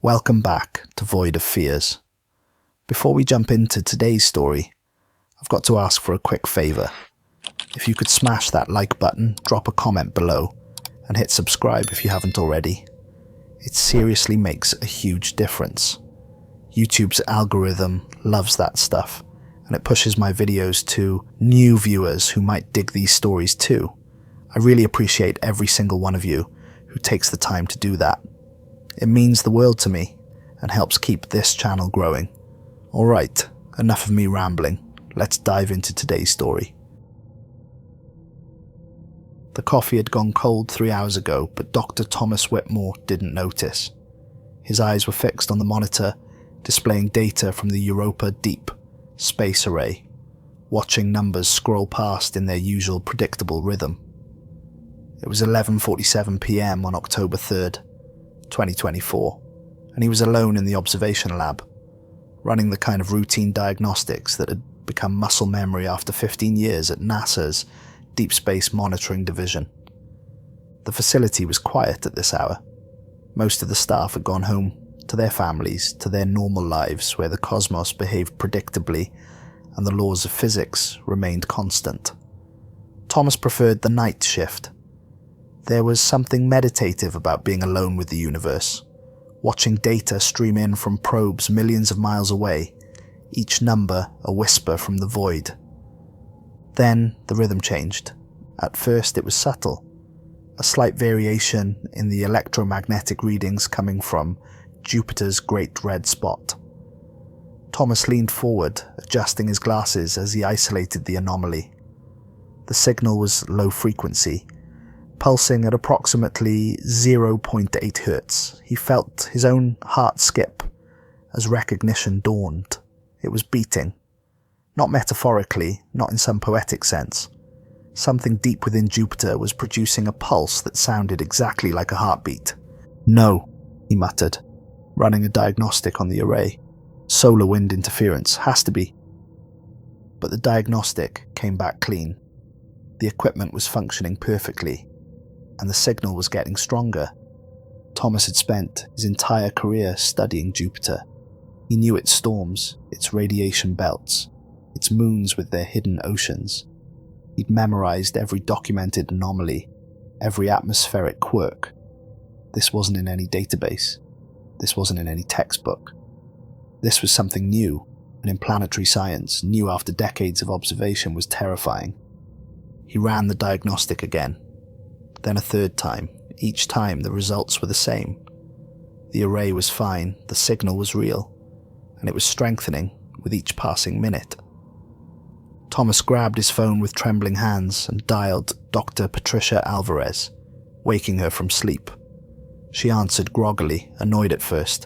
Welcome back to Void of Fears. Before we jump into today's story, I've got to ask for a quick favour. If you could smash that like button, drop a comment below, and hit subscribe if you haven't already. It seriously makes a huge difference. YouTube's algorithm loves that stuff, and it pushes my videos to new viewers who might dig these stories too. I really appreciate every single one of you who takes the time to do that. It means the world to me and helps keep this channel growing. Alright, enough of me rambling. Let's dive into today's story. The coffee had gone cold 3 hours ago, but Dr. Thomas Whitmore didn't notice. His eyes were fixed on the monitor, displaying data from the Europa Deep Space Array, watching numbers scroll past in their usual predictable rhythm. It was 11:47 p.m. on October 3rd, 2024, and he was alone in the observation lab, running the kind of routine diagnostics that had become muscle memory after 15 years at NASA's Deep Space Monitoring Division. The facility was quiet at this hour. Most of the staff had gone home to their families, to their normal lives where the cosmos behaved predictably and the laws of physics remained constant. Thomas preferred the night shift. There was something meditative about being alone with the universe, watching data stream in from probes millions of miles away, each number a whisper from the void. Then the rhythm changed. At first it was subtle, a slight variation in the electromagnetic readings coming from Jupiter's Great Red Spot. Thomas leaned forward, adjusting his glasses as he isolated the anomaly. The signal was low frequency, pulsing at approximately 0.8 Hz. He felt his own heart skip as recognition dawned. It was beating. Not metaphorically, not in some poetic sense. Something deep within Jupiter was producing a pulse that sounded exactly like a heartbeat. "No," he muttered, running a diagnostic on the array. "Solar wind interference, has to be." But the diagnostic came back clean. The equipment was functioning perfectly, and the signal was getting stronger. Thomas had spent his entire career studying Jupiter. He knew its storms, its radiation belts, its moons with their hidden oceans. He'd memorized every documented anomaly, every atmospheric quirk. This wasn't in any database. This wasn't in any textbook. This was something new, and in planetary science, new after decades of observation was terrifying. He ran the diagnostic again, then a third time. Each time the results were the same. The array was fine, the signal was real, and it was strengthening with each passing minute. Thomas grabbed his phone with trembling hands and dialed Dr. Patricia Alvarez, waking her from sleep. She answered groggily, annoyed at first,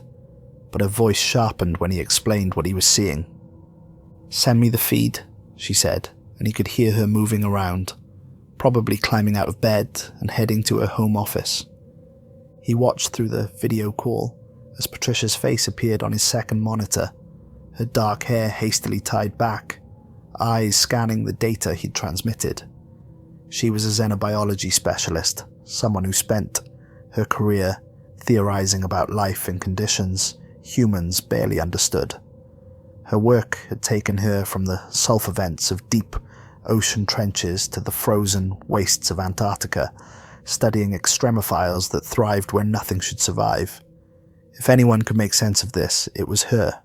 but her voice sharpened when he explained what he was seeing. "Send me the feed," she said, and he could hear her moving around, probably climbing out of bed and heading to her home office. He watched through the video call as Patricia's face appeared on his second monitor, her dark hair hastily tied back, eyes scanning the data he'd transmitted. She was a xenobiology specialist, someone who spent her career theorizing about life in conditions humans barely understood. Her work had taken her from the sulfur vents of deep ocean trenches to the frozen wastes of Antarctica, studying extremophiles that thrived where nothing should survive. If anyone could make sense of this, it was her.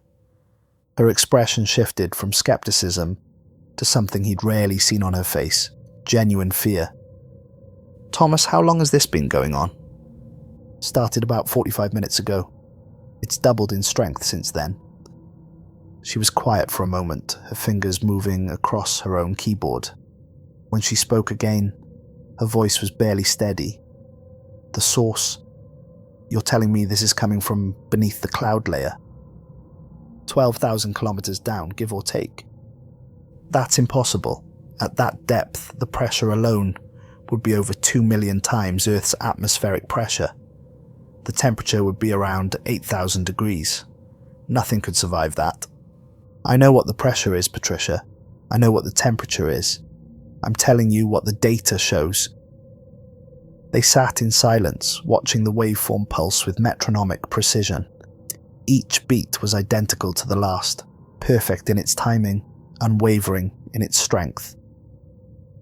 Her expression shifted from skepticism to something he'd rarely seen on her face, genuine fear. "Thomas, how long has this been going on?" "Started about 45 minutes ago. It's doubled in strength since then." She was quiet for a moment, her fingers moving across her own keyboard. When she spoke again, her voice was barely steady. "The source? You're telling me this is coming from beneath the cloud layer? 12,000 kilometers down, give or take." "That's impossible. At that depth, the pressure alone would be over 2 million times Earth's atmospheric pressure. The temperature would be around 8,000 degrees. Nothing could survive that." "I know what the pressure is, Patricia. I know what the temperature is. I'm telling you what the data shows." They sat in silence, watching the waveform pulse with metronomic precision. Each beat was identical to the last, perfect in its timing, unwavering in its strength.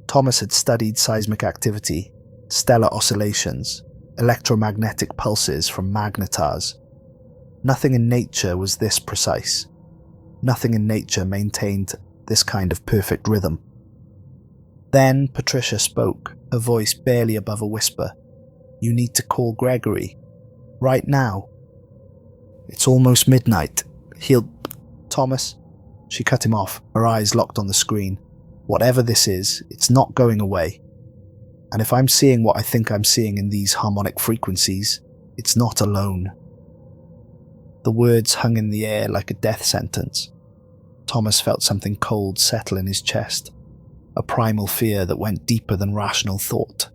Thomas had studied seismic activity, stellar oscillations, electromagnetic pulses from magnetars. Nothing in nature was this precise. Nothing in nature maintained this kind of perfect rhythm. Then Patricia spoke, her voice barely above a whisper. "You need to call Gregory. Right now." "It's almost midnight. He'll..." "Thomas," she cut him off, her eyes locked on the screen. "Whatever this is, it's not going away. And if I'm seeing what I think I'm seeing in these harmonic frequencies, it's not alone." The words hung in the air like a death sentence. Thomas felt something cold settle in his chest, a primal fear that went deeper than rational thought.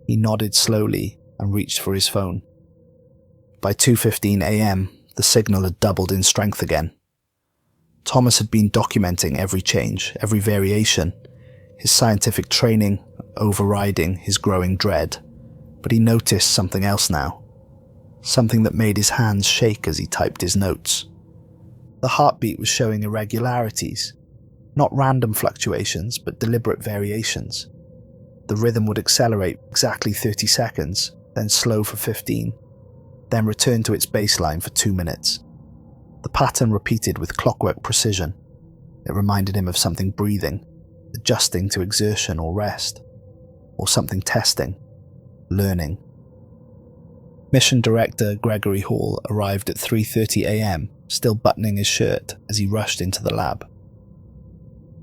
He nodded slowly and reached for his phone. By 2:15 a.m., the signal had doubled in strength again. Thomas had been documenting every change, every variation, his scientific training overriding his growing dread. But he noticed something else now. Something that made his hands shake as he typed his notes. The heartbeat was showing irregularities, not random fluctuations, but deliberate variations. The rhythm would accelerate exactly 30 seconds, then slow for 15, then return to its baseline for 2 minutes. The pattern repeated with clockwork precision. It reminded him of something breathing, adjusting to exertion or rest, or something testing, learning. Mission Director Gregory Hall arrived at 3:30 a.m., still buttoning his shirt as he rushed into the lab.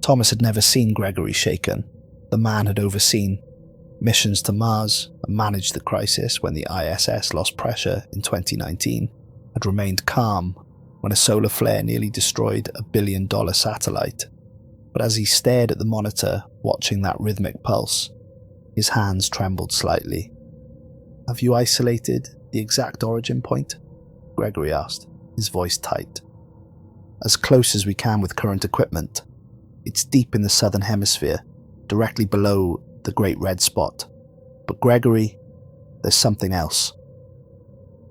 Thomas had never seen Gregory shaken. The man had overseen missions to Mars and managed the crisis when the ISS lost pressure in 2019, had remained calm when a solar flare nearly destroyed a billion-dollar satellite. But as he stared at the monitor, watching that rhythmic pulse, his hands trembled slightly. "Have you isolated the exact origin point?" Gregory asked, his voice tight. "As close as we can with current equipment. It's deep in the southern hemisphere, directly below the Great Red Spot. But Gregory, there's something else."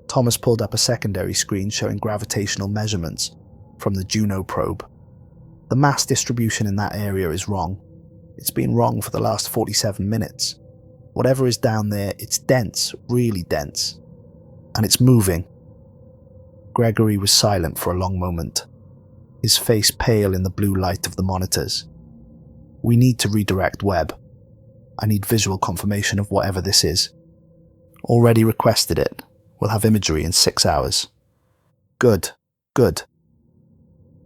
Thomas pulled up a secondary screen showing gravitational measurements from the Juno probe. "The mass distribution in that area is wrong. It's been wrong for the last 47 minutes. Whatever is down there, it's dense, really dense. And it's moving." Gregory was silent for a long moment, his face pale in the blue light of the monitors. "We need to redirect Webb. I need visual confirmation of whatever this is." "Already requested it. We'll have imagery in 6 hours." Good.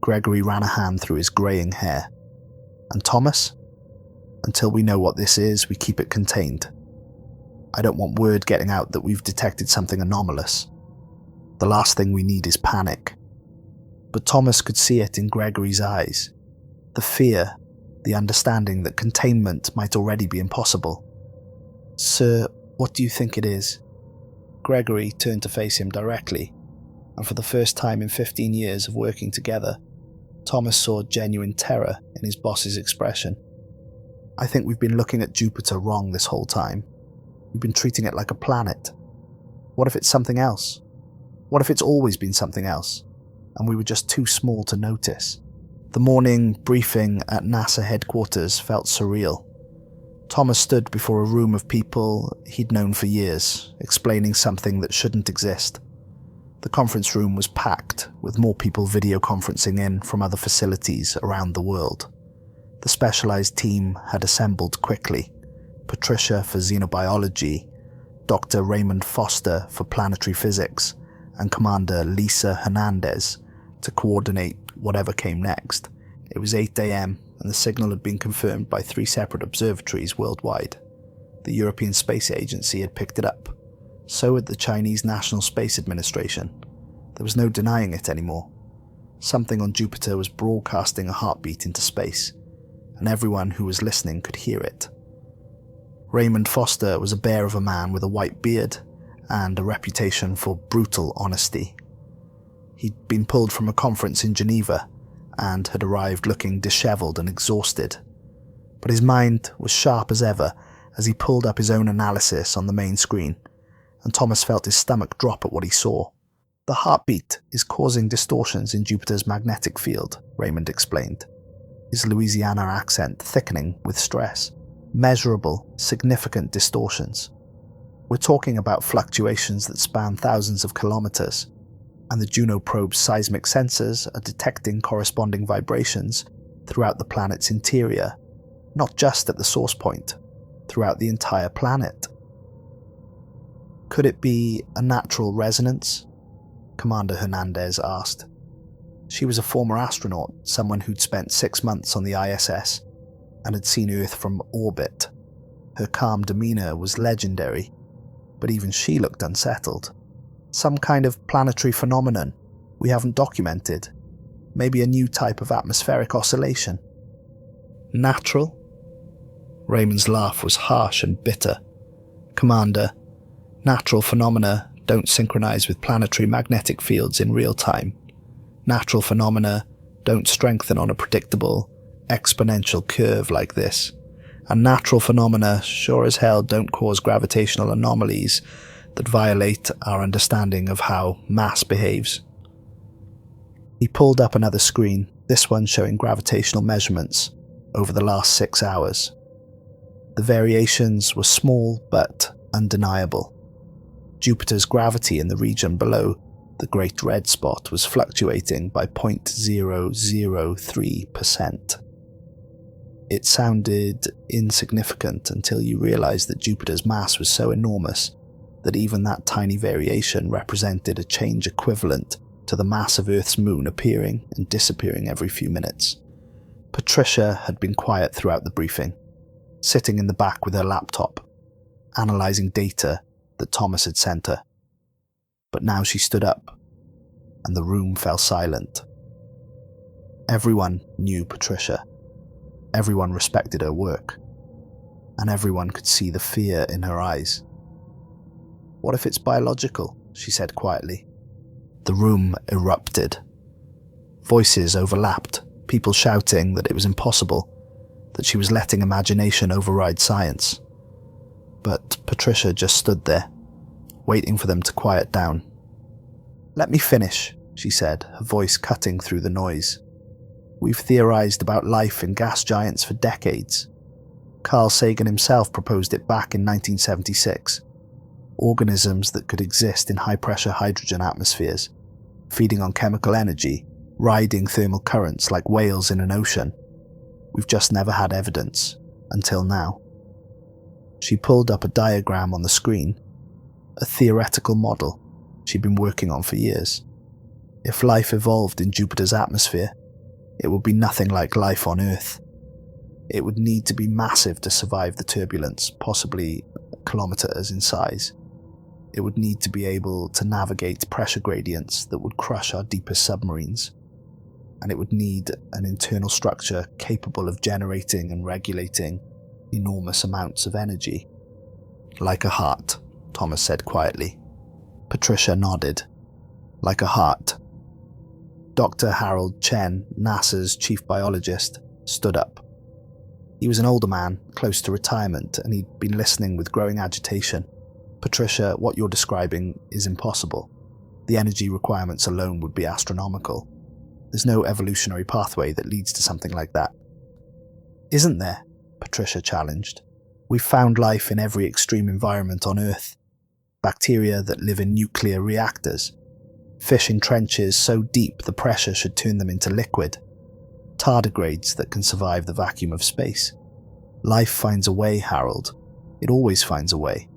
Gregory ran a hand through his greying hair. "And Thomas? Until we know what this is, we keep it contained. I don't want word getting out that we've detected something anomalous. The last thing we need is panic." But Thomas could see it in Gregory's eyes. The fear, the understanding that containment might already be impossible. "Sir, what do you think it is?" Gregory turned to face him directly, and for the first time in 15 years of working together, Thomas saw genuine terror in his boss's expression. "I think we've been looking at Jupiter wrong this whole time. We've been treating it like a planet. What if it's something else? What if it's always been something else, and we were just too small to notice?" The morning briefing at NASA headquarters felt surreal. Thomas stood before a room of people he'd known for years, explaining something that shouldn't exist. The conference room was packed, with more people video conferencing in from other facilities around the world. The specialized team had assembled quickly. Patricia for xenobiology, Dr. Raymond Foster for planetary physics, and Commander Lisa Hernandez to coordinate whatever came next. It was 8 a.m. and the signal had been confirmed by 3 separate observatories worldwide. The European Space Agency had picked it up. So had the Chinese National Space Administration. There was no denying it anymore. Something on Jupiter was broadcasting a heartbeat into space, and everyone who was listening could hear it. Raymond Foster was a bear of a man with a white beard and a reputation for brutal honesty. He'd been pulled from a conference in Geneva and had arrived looking disheveled and exhausted. But his mind was sharp as ever as he pulled up his own analysis on the main screen, and Thomas felt his stomach drop at what he saw. The heartbeat is causing distortions in Jupiter's magnetic field, Raymond explained, his Louisiana accent thickening with stress. Measurable, significant distortions. We're talking about fluctuations that span thousands of kilometers, and the Juno probe's seismic sensors are detecting corresponding vibrations throughout the planet's interior, not just at the source point, throughout the entire planet. Could it be a natural resonance? Commander Hernandez asked. She was a former astronaut, someone who'd spent 6 months on the ISS and had seen Earth from orbit. Her calm demeanor was legendary, but even she looked unsettled. Some kind of planetary phenomenon we haven't documented. Maybe a new type of atmospheric oscillation. Natural? Raymond's laugh was harsh and bitter. Commander, natural phenomena don't synchronize with planetary magnetic fields in real time. Natural phenomena don't strengthen on a predictable, exponential curve like this. And natural phenomena sure as hell don't cause gravitational anomalies that violate our understanding of how mass behaves. He pulled up another screen, this one showing gravitational measurements over the last 6 hours. The variations were small but undeniable. Jupiter's gravity in the region below the Great Red Spot was fluctuating by 0.003%. It sounded insignificant until you realized that Jupiter's mass was so enormous that even that tiny variation represented a change equivalent to the mass of Earth's moon appearing and disappearing every few minutes. Patricia had been quiet throughout the briefing, sitting in the back with her laptop, analyzing data that Thomas had sent her. But now she stood up, and the room fell silent. Everyone knew Patricia. Everyone respected her work, and everyone could see the fear in her eyes. "What if it's biological?" she said quietly. The room erupted. Voices overlapped, people shouting that it was impossible, that she was letting imagination override science. But Patricia just stood there, waiting for them to quiet down. "Let me finish," she said, her voice cutting through the noise. "We've theorized about life in gas giants for decades. Carl Sagan himself proposed it back in 1976. Organisms that could exist in high-pressure hydrogen atmospheres, feeding on chemical energy, riding thermal currents like whales in an ocean. We've just never had evidence, until now." She pulled up a diagram on the screen, a theoretical model she'd been working on for years. If life evolved in Jupiter's atmosphere, it would be nothing like life on Earth. It would need to be massive to survive the turbulence, possibly kilometers in size. It would need to be able to navigate pressure gradients that would crush our deepest submarines. And it would need an internal structure capable of generating and regulating enormous amounts of energy. "Like a heart," Thomas said quietly. Patricia nodded. "Like a heart." Dr. Harold Chen, NASA's chief biologist, stood up. He was an older man, close to retirement, and he'd been listening with growing agitation. "Patricia, what you're describing is impossible. The energy requirements alone would be astronomical. There's no evolutionary pathway that leads to something like that." "Isn't there?" Patricia challenged. "We've found life in every extreme environment on Earth. Bacteria that live in nuclear reactors. Fish in trenches so deep the pressure should turn them into liquid. Tardigrades that can survive the vacuum of space. Life finds a way, Harold. It always finds a way.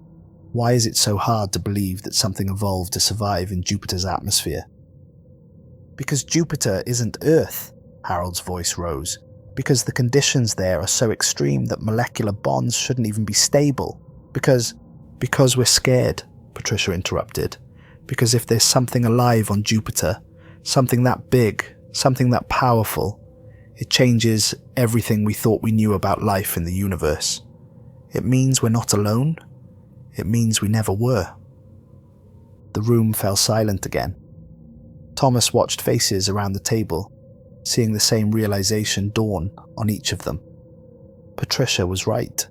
Why is it so hard to believe that something evolved to survive in Jupiter's atmosphere?" "Because Jupiter isn't Earth," Harold's voice rose. "Because the conditions there are so extreme that molecular bonds shouldn't even be stable. Because we're scared," Patricia interrupted. "Because if there's something alive on Jupiter, something that big, something that powerful, it changes everything we thought we knew about life in the universe. It means we're not alone. It means we never were." The room fell silent again. Thomas watched faces around the table, seeing the same realization dawn on each of them. Patricia was right.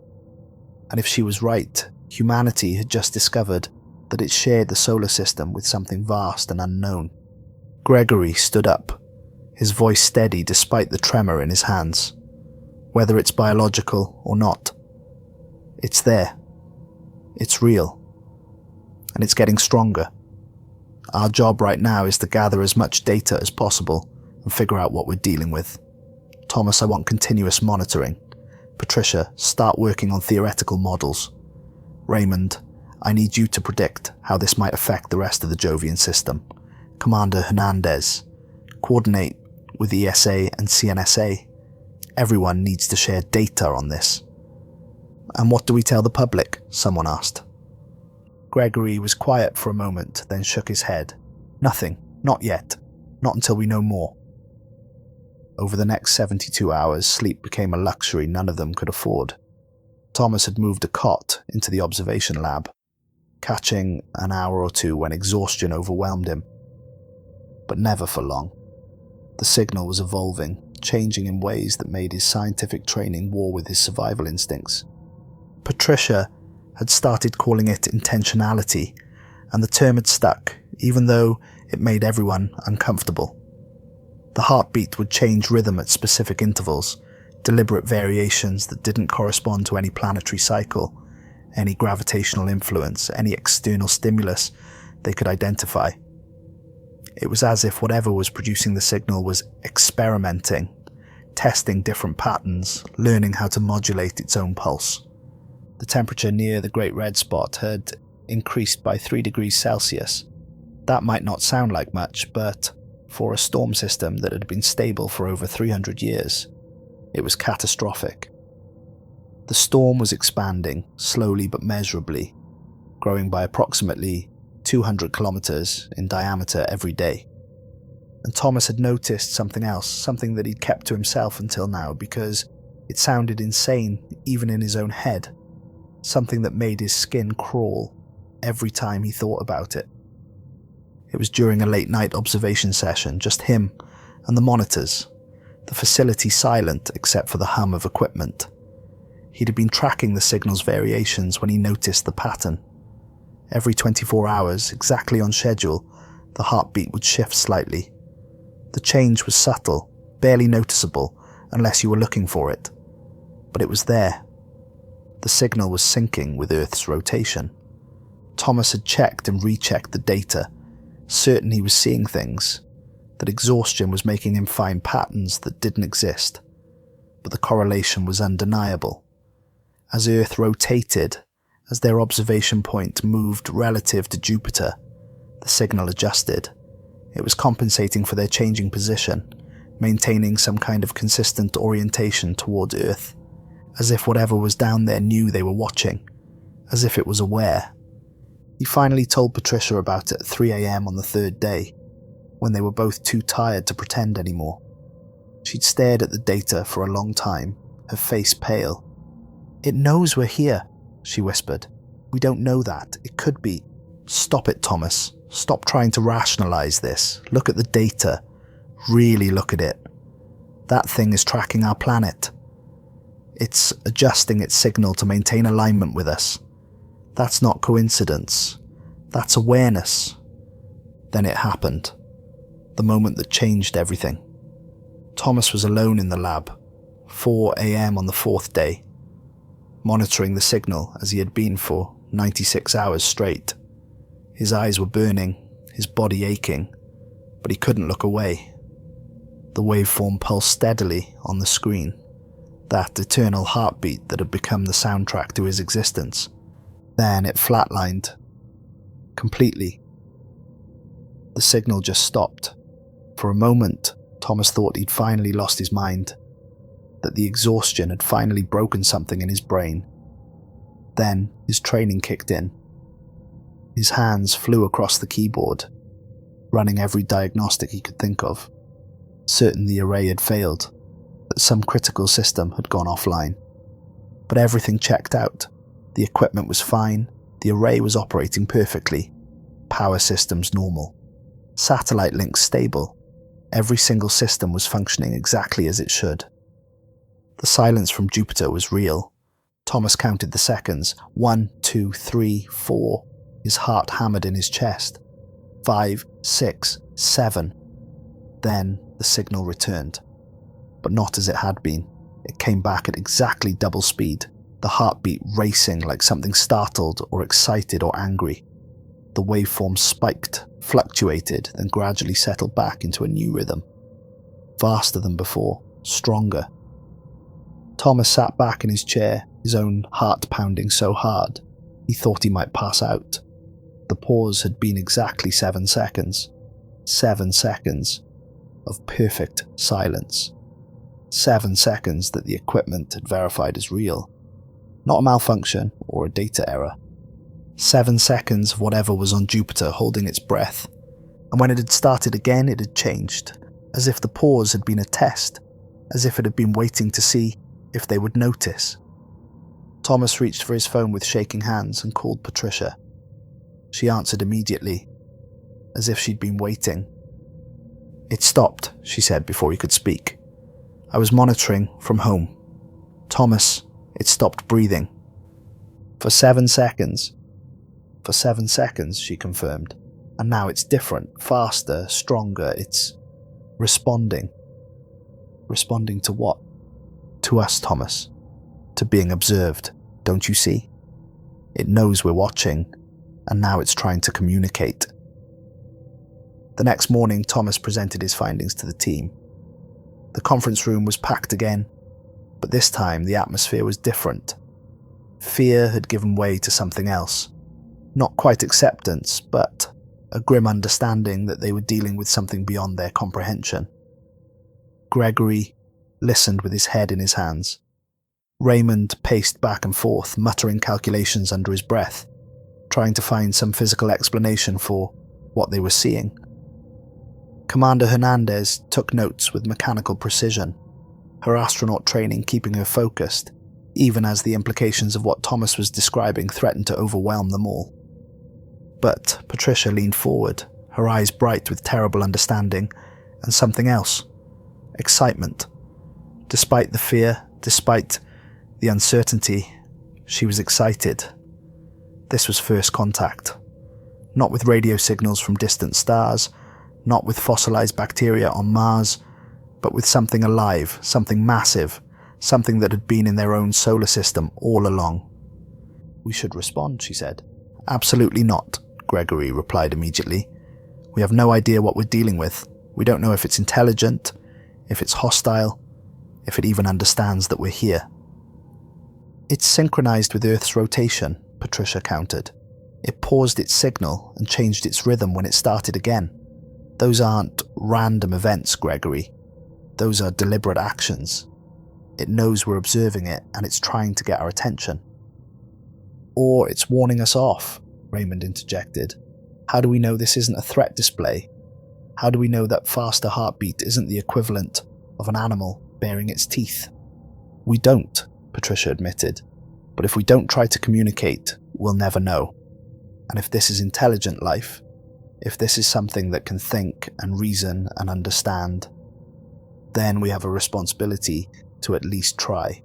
And if she was right, humanity had just discovered that it shared the solar system with something vast and unknown. Gregory stood up, his voice steady despite the tremor in his hands. Whether it's biological or not, it's there. It's real. And it's getting stronger. Our job right now is to gather as much data as possible and figure out what we're dealing with. Thomas, I want continuous monitoring. Patricia, start working on theoretical models. Raymond, I need you to predict how this might affect the rest of the Jovian system. Commander Hernandez, coordinate with ESA and CNSA. Everyone needs to share data on this. And what do we tell the public? Someone asked. Gregory was quiet for a moment, then shook his head. Nothing. Not yet. Not until we know more. Over the next 72 hours, sleep became a luxury none of them could afford. Thomas had moved a cot into the observation lab, catching an hour or two when exhaustion overwhelmed him. But never for long. The signal was evolving, changing in ways that made his scientific training war with his survival instincts. Patricia had started calling it intentionality, and the term had stuck, even though it made everyone uncomfortable. The heartbeat would change rhythm at specific intervals, deliberate variations that didn't correspond to any planetary cycle, any gravitational influence, any external stimulus they could identify. It was as if whatever was producing the signal was experimenting, testing different patterns, learning how to modulate its own pulse. The temperature near the Great Red Spot had increased by 3 degrees Celsius. That might not sound like much, but for a storm system that had been stable for over 300 years, it was catastrophic. The storm was expanding, slowly but measurably, growing by approximately 200 kilometers in diameter every day. And Thomas had noticed something else, something that he'd kept to himself until now, because it sounded insane even in his own head. Something that made his skin crawl every time he thought about it. It was during a late-night observation session, just him and the monitors, the facility silent except for the hum of equipment. He'd been tracking the signal's variations when he noticed the pattern. Every 24 hours, exactly on schedule, the heartbeat would shift slightly. The change was subtle, barely noticeable unless you were looking for it. But it was there. The signal was syncing with Earth's rotation. Thomas had checked and rechecked the data, certain he was seeing things, that exhaustion was making him find patterns that didn't exist. But the correlation was undeniable. As Earth rotated, as their observation point moved relative to Jupiter, the signal adjusted. It was compensating for their changing position, maintaining some kind of consistent orientation towards Earth, as if whatever was down there knew they were watching, as if it was aware. He finally told Patricia about it at 3 a.m. on the third day, when they were both too tired to pretend anymore. She'd stared at the data for a long time, her face pale. "It knows we're here," she whispered. "We don't know that. It could be." "Stop it, Thomas. Stop trying to rationalize this. Look at the data. Really look at it. That thing is tracking our planet. It's adjusting its signal to maintain alignment with us. That's not coincidence. That's awareness." Then it happened. The moment that changed everything. Thomas was alone in the lab, 4 a.m. on the fourth day, monitoring the signal as he had been for 96 hours straight. His eyes were burning, his body aching, but he couldn't look away. The waveform pulsed steadily on the screen, that eternal heartbeat that had become the soundtrack to his existence. Then it flatlined. Completely. The signal just stopped. For a moment, Thomas thought he'd finally lost his mind, that the exhaustion had finally broken something in his brain. Then his training kicked in. His hands flew across the keyboard, running every diagnostic he could think of, certain the array had failed, that some critical system had gone offline. But everything checked out. The equipment was fine, the array was operating perfectly, power systems normal, satellite links stable, every single system was functioning exactly as it should. The silence from Jupiter was real. Thomas counted the seconds. 1, 2, 3, 4. His heart hammered in his chest. 5, 6, 7. Then the signal returned. But not as it had been. It came back at exactly double speed, the heartbeat racing like something startled or excited or angry. The waveform spiked, fluctuated, then gradually settled back into a new rhythm. Faster than before, stronger. Thomas sat back in his chair, his own heart pounding so hard, he thought he might pass out. The pause had been exactly 7 seconds. 7 seconds of perfect silence. 7 seconds that the equipment had verified as real. Not a malfunction or a data error. 7 seconds of whatever was on Jupiter holding its breath. And when it had started again, it had changed, as if the pause had been a test, as if it had been waiting to see if they would notice. Thomas reached for his phone with shaking hands and called Patricia. She answered immediately, as if she'd been waiting. "It stopped," she said before he could speak. "I was monitoring from home. Thomas, it stopped breathing." For 7 seconds. For 7 seconds, she confirmed. And now it's different, faster, stronger, it's responding. Responding to what? To us, Thomas. To being observed, don't you see? It knows we're watching, and now it's trying to communicate. The next morning, Thomas presented his findings to the team. The conference room was packed again, but this time the atmosphere was different. Fear had given way to something else. Not quite acceptance, but a grim understanding that they were dealing with something beyond their comprehension. Gregory listened with his head in his hands. Raymond paced back and forth, muttering calculations under his breath, trying to find some physical explanation for what they were seeing. Commander Hernandez took notes with mechanical precision, her astronaut training keeping her focused, even as the implications of what Thomas was describing threatened to overwhelm them all. But Patricia leaned forward, her eyes bright with terrible understanding, and something else. Excitement. Despite the fear, despite the uncertainty, she was excited. This was first contact. Not with radio signals from distant stars, not with fossilized bacteria on Mars, but with something alive, something massive, something that had been in their own solar system all along. "We should respond," she said. "Absolutely not," Gregory replied immediately. "We have no idea what we're dealing with. We don't know if it's intelligent, if it's hostile, if it even understands that we're here." "It's synchronized with Earth's rotation," Patricia countered. "It paused its signal and changed its rhythm when it started again. Those aren't random events, Gregory. Those are deliberate actions. It knows we're observing it and it's trying to get our attention." "Or it's warning us off," Raymond interjected. "How do we know this isn't a threat display? How do we know that faster heartbeat isn't the equivalent of an animal baring its teeth?" "We don't," Patricia admitted. "But if we don't try to communicate, we'll never know. And if this is intelligent life, if this is something that can think and reason and understand, then we have a responsibility to at least try."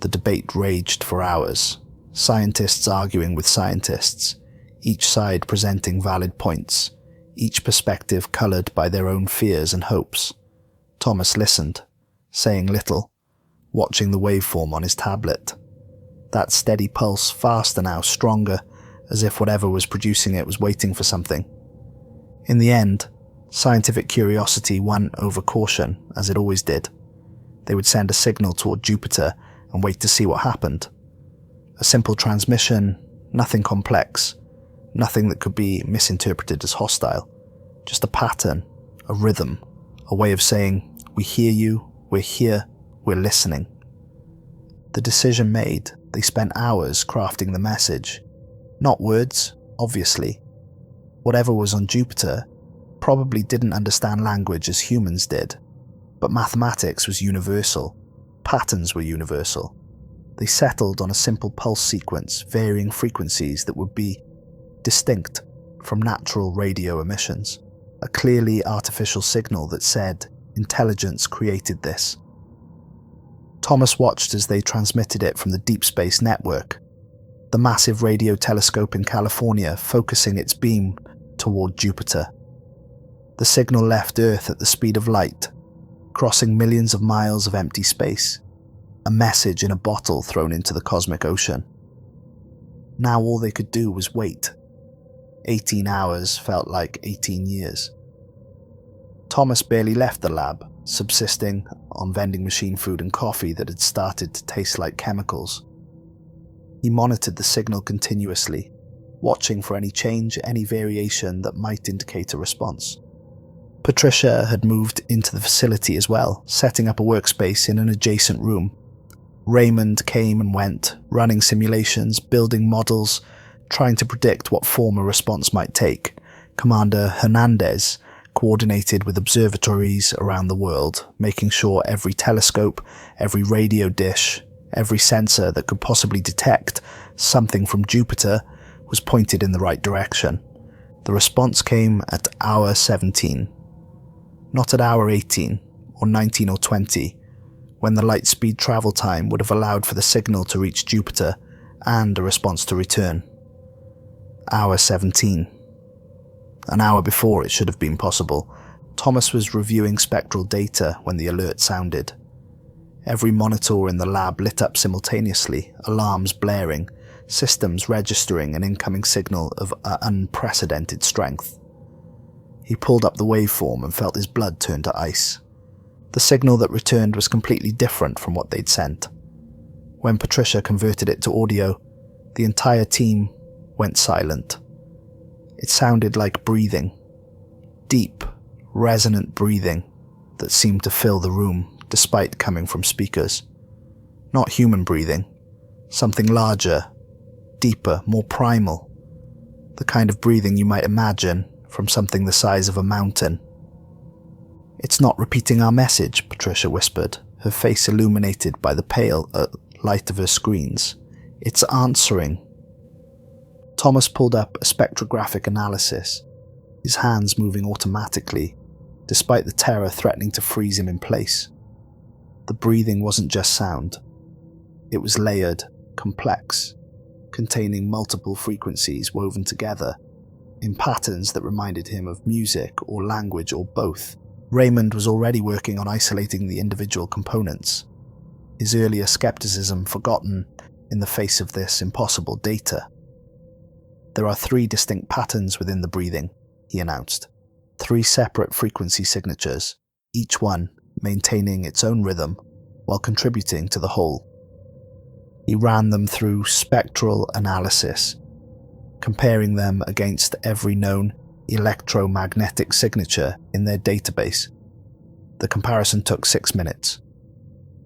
The debate raged for hours, scientists arguing with scientists, each side presenting valid points, each perspective coloured by their own fears and hopes. Thomas listened, saying little, watching the waveform on his tablet. That steady pulse, faster now, stronger, as if whatever was producing it was waiting for something. In the end, scientific curiosity won over caution, as it always did. They would send a signal toward Jupiter and wait to see what happened. A simple transmission, nothing complex, nothing that could be misinterpreted as hostile. Just a pattern, a rhythm, a way of saying, "We hear you, we're here, we're listening." The decision made, they spent hours crafting the message. Not words, obviously. Whatever was on Jupiter probably didn't understand language as humans did, but mathematics was universal. Patterns were universal. They settled on a simple pulse sequence, varying frequencies that would be distinct from natural radio emissions. A clearly artificial signal that said, intelligence created this. Thomas watched as they transmitted it from the deep space network. the massive radio telescope in California focusing its beam toward Jupiter. The signal left Earth at the speed of light, crossing millions of miles of empty space, a message in a bottle thrown into the cosmic ocean. Now all they could do was wait. 18 hours felt like 18 years. Thomas barely left the lab, subsisting on vending machine food and coffee that had started to taste like chemicals. He monitored the signal continuously, watching for any change, any variation that might indicate a response. Patricia had moved into the facility as well, setting up a workspace in an adjacent room. Raymond came and went, running simulations, building models, trying to predict what form a response might take. Commander Hernandez coordinated with observatories around the world, making sure every telescope, every radio dish, every sensor that could possibly detect something from Jupiter was pointed in the right direction. The response came at hour 17. Not at hour 18, or 19 or 20, when the light speed travel time would have allowed for the signal to reach Jupiter and a response to return. Hour 17. An hour before it should have been possible. Thomas was reviewing spectral data when the alert sounded. Every monitor in the lab lit up simultaneously, alarms blaring, systems registering an incoming signal of unprecedented strength. He pulled up the waveform and felt his blood turn to ice. The signal that returned was completely different from what they'd sent. When Patricia converted it to audio, the entire team went silent. It sounded like breathing. Deep, resonant breathing that seemed to fill the room despite coming from speakers. Not human breathing. Something larger, deeper, more primal. The kind of breathing you might imagine from something the size of a mountain. "It's not repeating our message," Patricia whispered, her face illuminated by the pale light of her screens. "It's answering." Thomas pulled up a spectrographic analysis, his hands moving automatically, despite the terror threatening to freeze him in place. The breathing wasn't just sound. It was layered, complex, containing multiple frequencies woven together, in patterns that reminded him of music or language or both. Raymond was already working on isolating the individual components, his earlier skepticism forgotten in the face of this impossible data. "There are 3 distinct patterns within the breathing," he announced. 3 separate frequency signatures, each one maintaining its own rhythm while contributing to the whole. He ran them through spectral analysis, comparing them against every known electromagnetic signature in their database. The comparison took 6 minutes.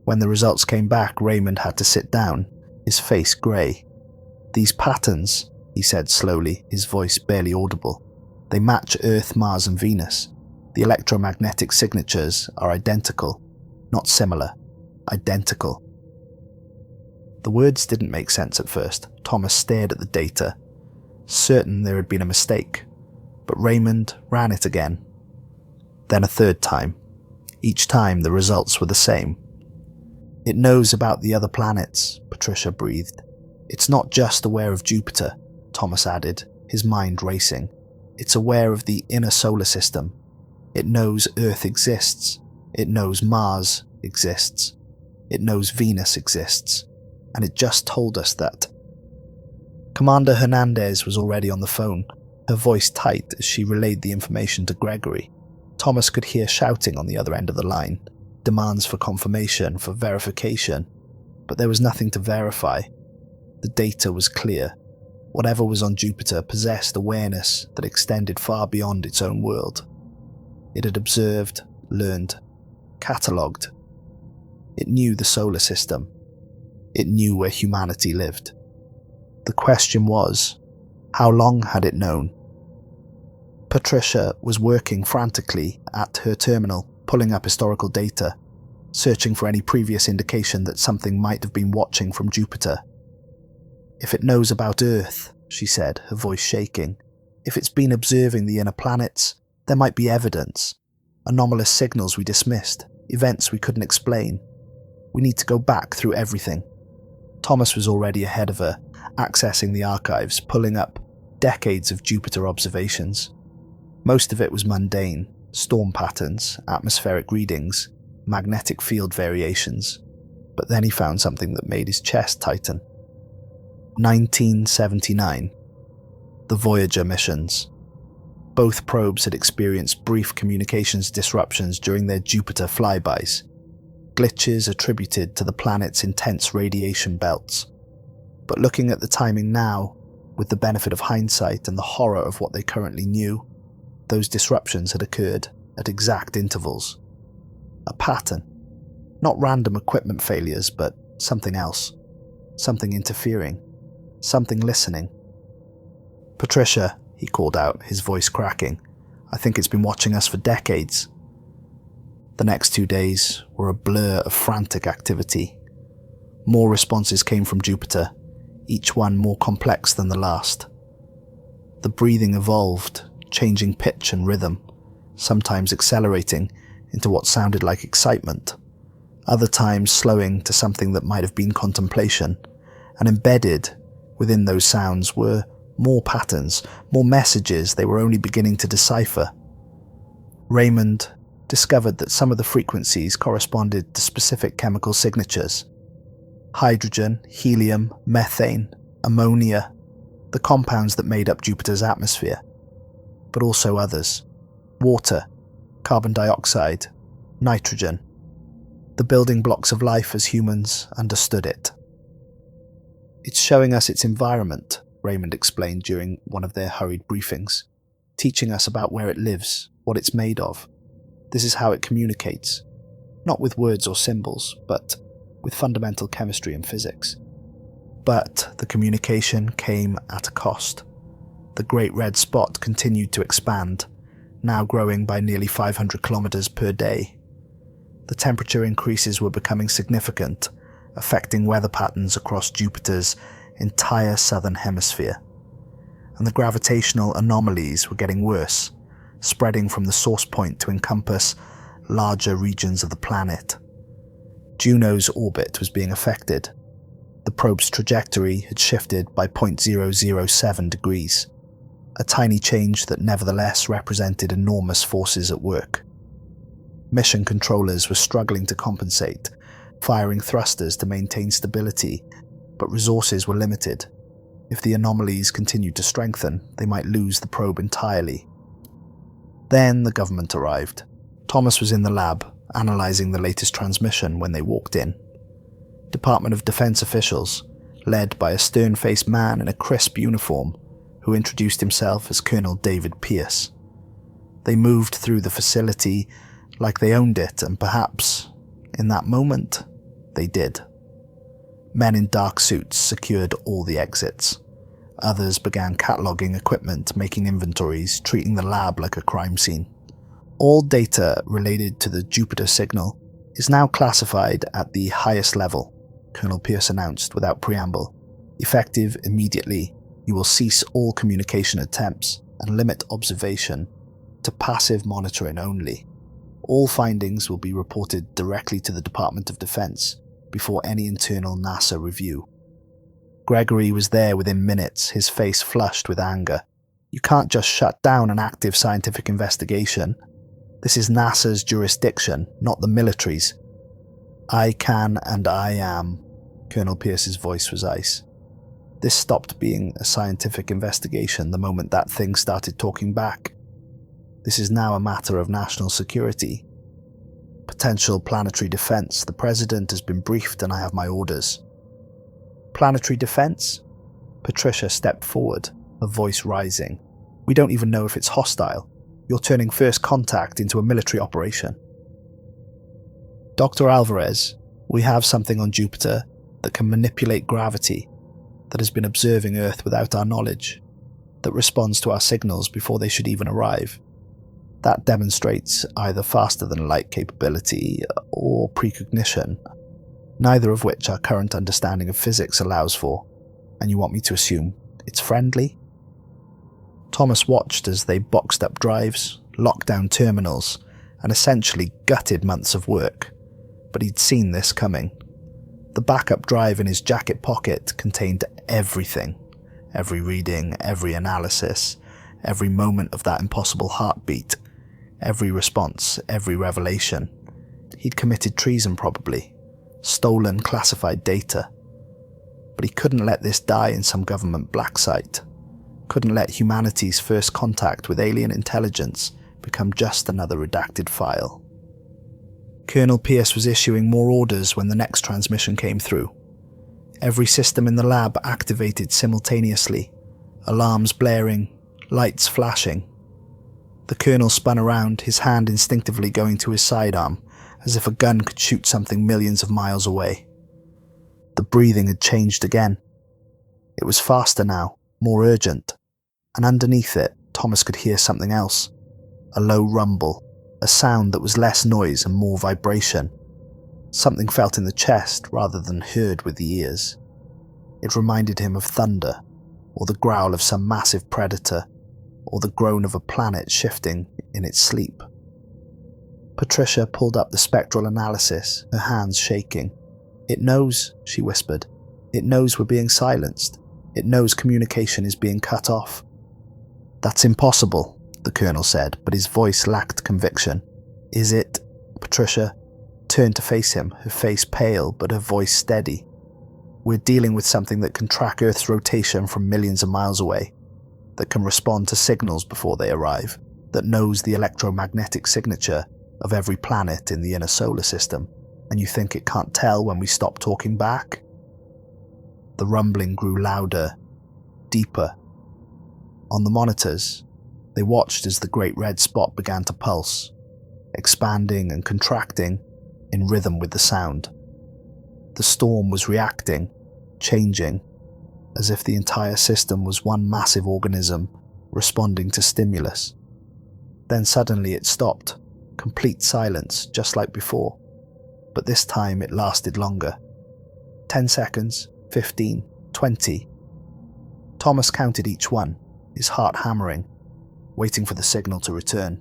When the results came back, Raymond had to sit down, his face grey. "These patterns," he said slowly, his voice barely audible, "they match Earth, Mars and Venus. The electromagnetic signatures are identical, not similar, identical." The words didn't make sense at first. Thomas stared at the data, certain there had been a mistake, but Raymond ran it again. Then a 3rd time. Each time the results were the same. "It knows about the other planets," Patricia breathed. "It's not just aware of Jupiter," Thomas added, his mind racing. "It's aware of the inner solar system. It knows Earth exists. It knows Mars exists. It knows Venus exists. And it just told us that." Commander Hernandez was already on the phone, her voice tight as she relayed the information to Gregory. Thomas could hear shouting on the other end of the line, demands for confirmation, for verification, but there was nothing to verify. The data was clear. Whatever was on Jupiter possessed awareness that extended far beyond its own world. It had observed, learned, catalogued. It knew the solar system. It knew where humanity lived. The question was, how long had it known? Patricia was working frantically at her terminal, pulling up historical data, searching for any previous indication that something might have been watching from Jupiter. "If it knows about Earth," she said, her voice shaking, "if it's been observing the inner planets, there might be evidence. Anomalous signals we dismissed, events we couldn't explain. We need to go back through everything." Thomas was already ahead of her. accessing the archives, pulling up decades of Jupiter observations. Most of it was mundane: storm patterns, atmospheric readings, magnetic field variations. But then he found something that made his chest tighten. 1979. The Voyager missions. Both probes had experienced brief communications disruptions during their Jupiter flybys, glitches attributed to the planet's intense radiation belts. But looking at the timing now, with the benefit of hindsight and the horror of what they currently knew, those disruptions had occurred at exact intervals. A pattern. Not random equipment failures, but something else. Something interfering. Something listening. "Patricia," he called out, his voice cracking. "I think it's been watching us for decades." The next 2 days were a blur of frantic activity. More responses came from Jupiter, each one more complex than the last. The breathing evolved, changing pitch and rhythm, sometimes accelerating into what sounded like excitement, other times slowing to something that might have been contemplation, and embedded within those sounds were more patterns, more messages they were only beginning to decipher. Raymond discovered that some of the frequencies corresponded to specific chemical signatures. Hydrogen, helium, methane, ammonia, the compounds that made up Jupiter's atmosphere, but also others. Water, carbon dioxide, nitrogen, the building blocks of life as humans understood it. "It's showing us its environment," Raymond explained during one of their hurried briefings, "teaching us about where it lives, what it's made of. This is how it communicates, not with words or symbols, but with fundamental chemistry and physics." But the communication came at a cost. The Great Red Spot continued to expand, now growing by nearly 500 kilometers per day. The temperature increases were becoming significant, affecting weather patterns across Jupiter's entire southern hemisphere. And the gravitational anomalies were getting worse, spreading from the source point to encompass larger regions of the planet. Juno's orbit was being affected. The probe's trajectory had shifted by 0.007 degrees, a tiny change that nevertheless represented enormous forces at work. Mission controllers were struggling to compensate, firing thrusters to maintain stability, but resources were limited. If the anomalies continued to strengthen, they might lose the probe entirely. Then the government arrived. Thomas was in the lab, analysing the latest transmission when they walked in. Department of Defense officials, led by a stern-faced man in a crisp uniform, who introduced himself as Colonel David Pierce. They moved through the facility like they owned it, and perhaps, in that moment, they did. Men in dark suits secured all the exits. Others began cataloguing equipment, making inventories, treating the lab like a crime scene. All data related to the Jupiter signal is now classified at the highest level, Colonel Pierce announced without preamble. Effective immediately, you will cease all communication attempts and limit observation to passive monitoring only. All findings will be reported directly to the Department of Defense before any internal NASA review. Gregory was there within minutes, his face flushed with anger. "You can't just shut down an active scientific investigation. This is NASA's jurisdiction, not the military's." "I can and I am." Colonel Pierce's voice was ice. This stopped being a scientific investigation the moment that thing started talking back. This is now a matter of national security. Potential planetary defense. The president has been briefed and I have my orders. Planetary defense? Patricia stepped forward, her voice rising. "We don't even know if it's hostile. You're turning first contact into a military operation." "Dr. Alvarez, we have something on Jupiter that can manipulate gravity, that has been observing Earth without our knowledge, that responds to our signals before they should even arrive. That demonstrates either faster-than-light capability or precognition, neither of which our current understanding of physics allows for, and you want me to assume it's friendly?" Thomas watched as they boxed up drives, locked down terminals, and essentially gutted months of work, but he'd seen this coming. The backup drive in his jacket pocket contained everything. Every reading, every analysis, every moment of that impossible heartbeat, every response, every revelation. He'd committed treason probably, stolen classified data. But he couldn't let this die in some government black site. Couldn't let humanity's first contact with alien intelligence become just another redacted file. Colonel Pierce was issuing more orders when the next transmission came through. Every system in the lab activated simultaneously, alarms blaring, lights flashing. The colonel spun around, his hand instinctively going to his sidearm, as if a gun could shoot something millions of miles away. The breathing had changed again. It was faster now, more urgent, and underneath it, Thomas could hear something else. A low rumble, a sound that was less noise and more vibration. Something felt in the chest rather than heard with the ears. It reminded him of thunder, or the growl of some massive predator, or the groan of a planet shifting in its sleep. Patricia pulled up the spectral analysis, her hands shaking. "It knows," she whispered. "It knows we're being silenced. It knows communication is being cut off." "That's impossible," the colonel said, but his voice lacked conviction. "Is it?" Patricia turned to face him, her face pale but her voice steady. "We're dealing with something that can track Earth's rotation from millions of miles away, that can respond to signals before they arrive, that knows the electromagnetic signature of every planet in the inner solar system, and you think it can't tell when we stop talking back?" The rumbling grew louder, deeper. On the monitors, they watched as the great red spot began to pulse, expanding and contracting in rhythm with the sound. The storm was reacting, changing, as if the entire system was one massive organism responding to stimulus. Then suddenly it stopped, complete silence, just like before. But this time it lasted longer. 10 seconds, 15, 20. Thomas counted each one, his heart hammering, waiting for the signal to return.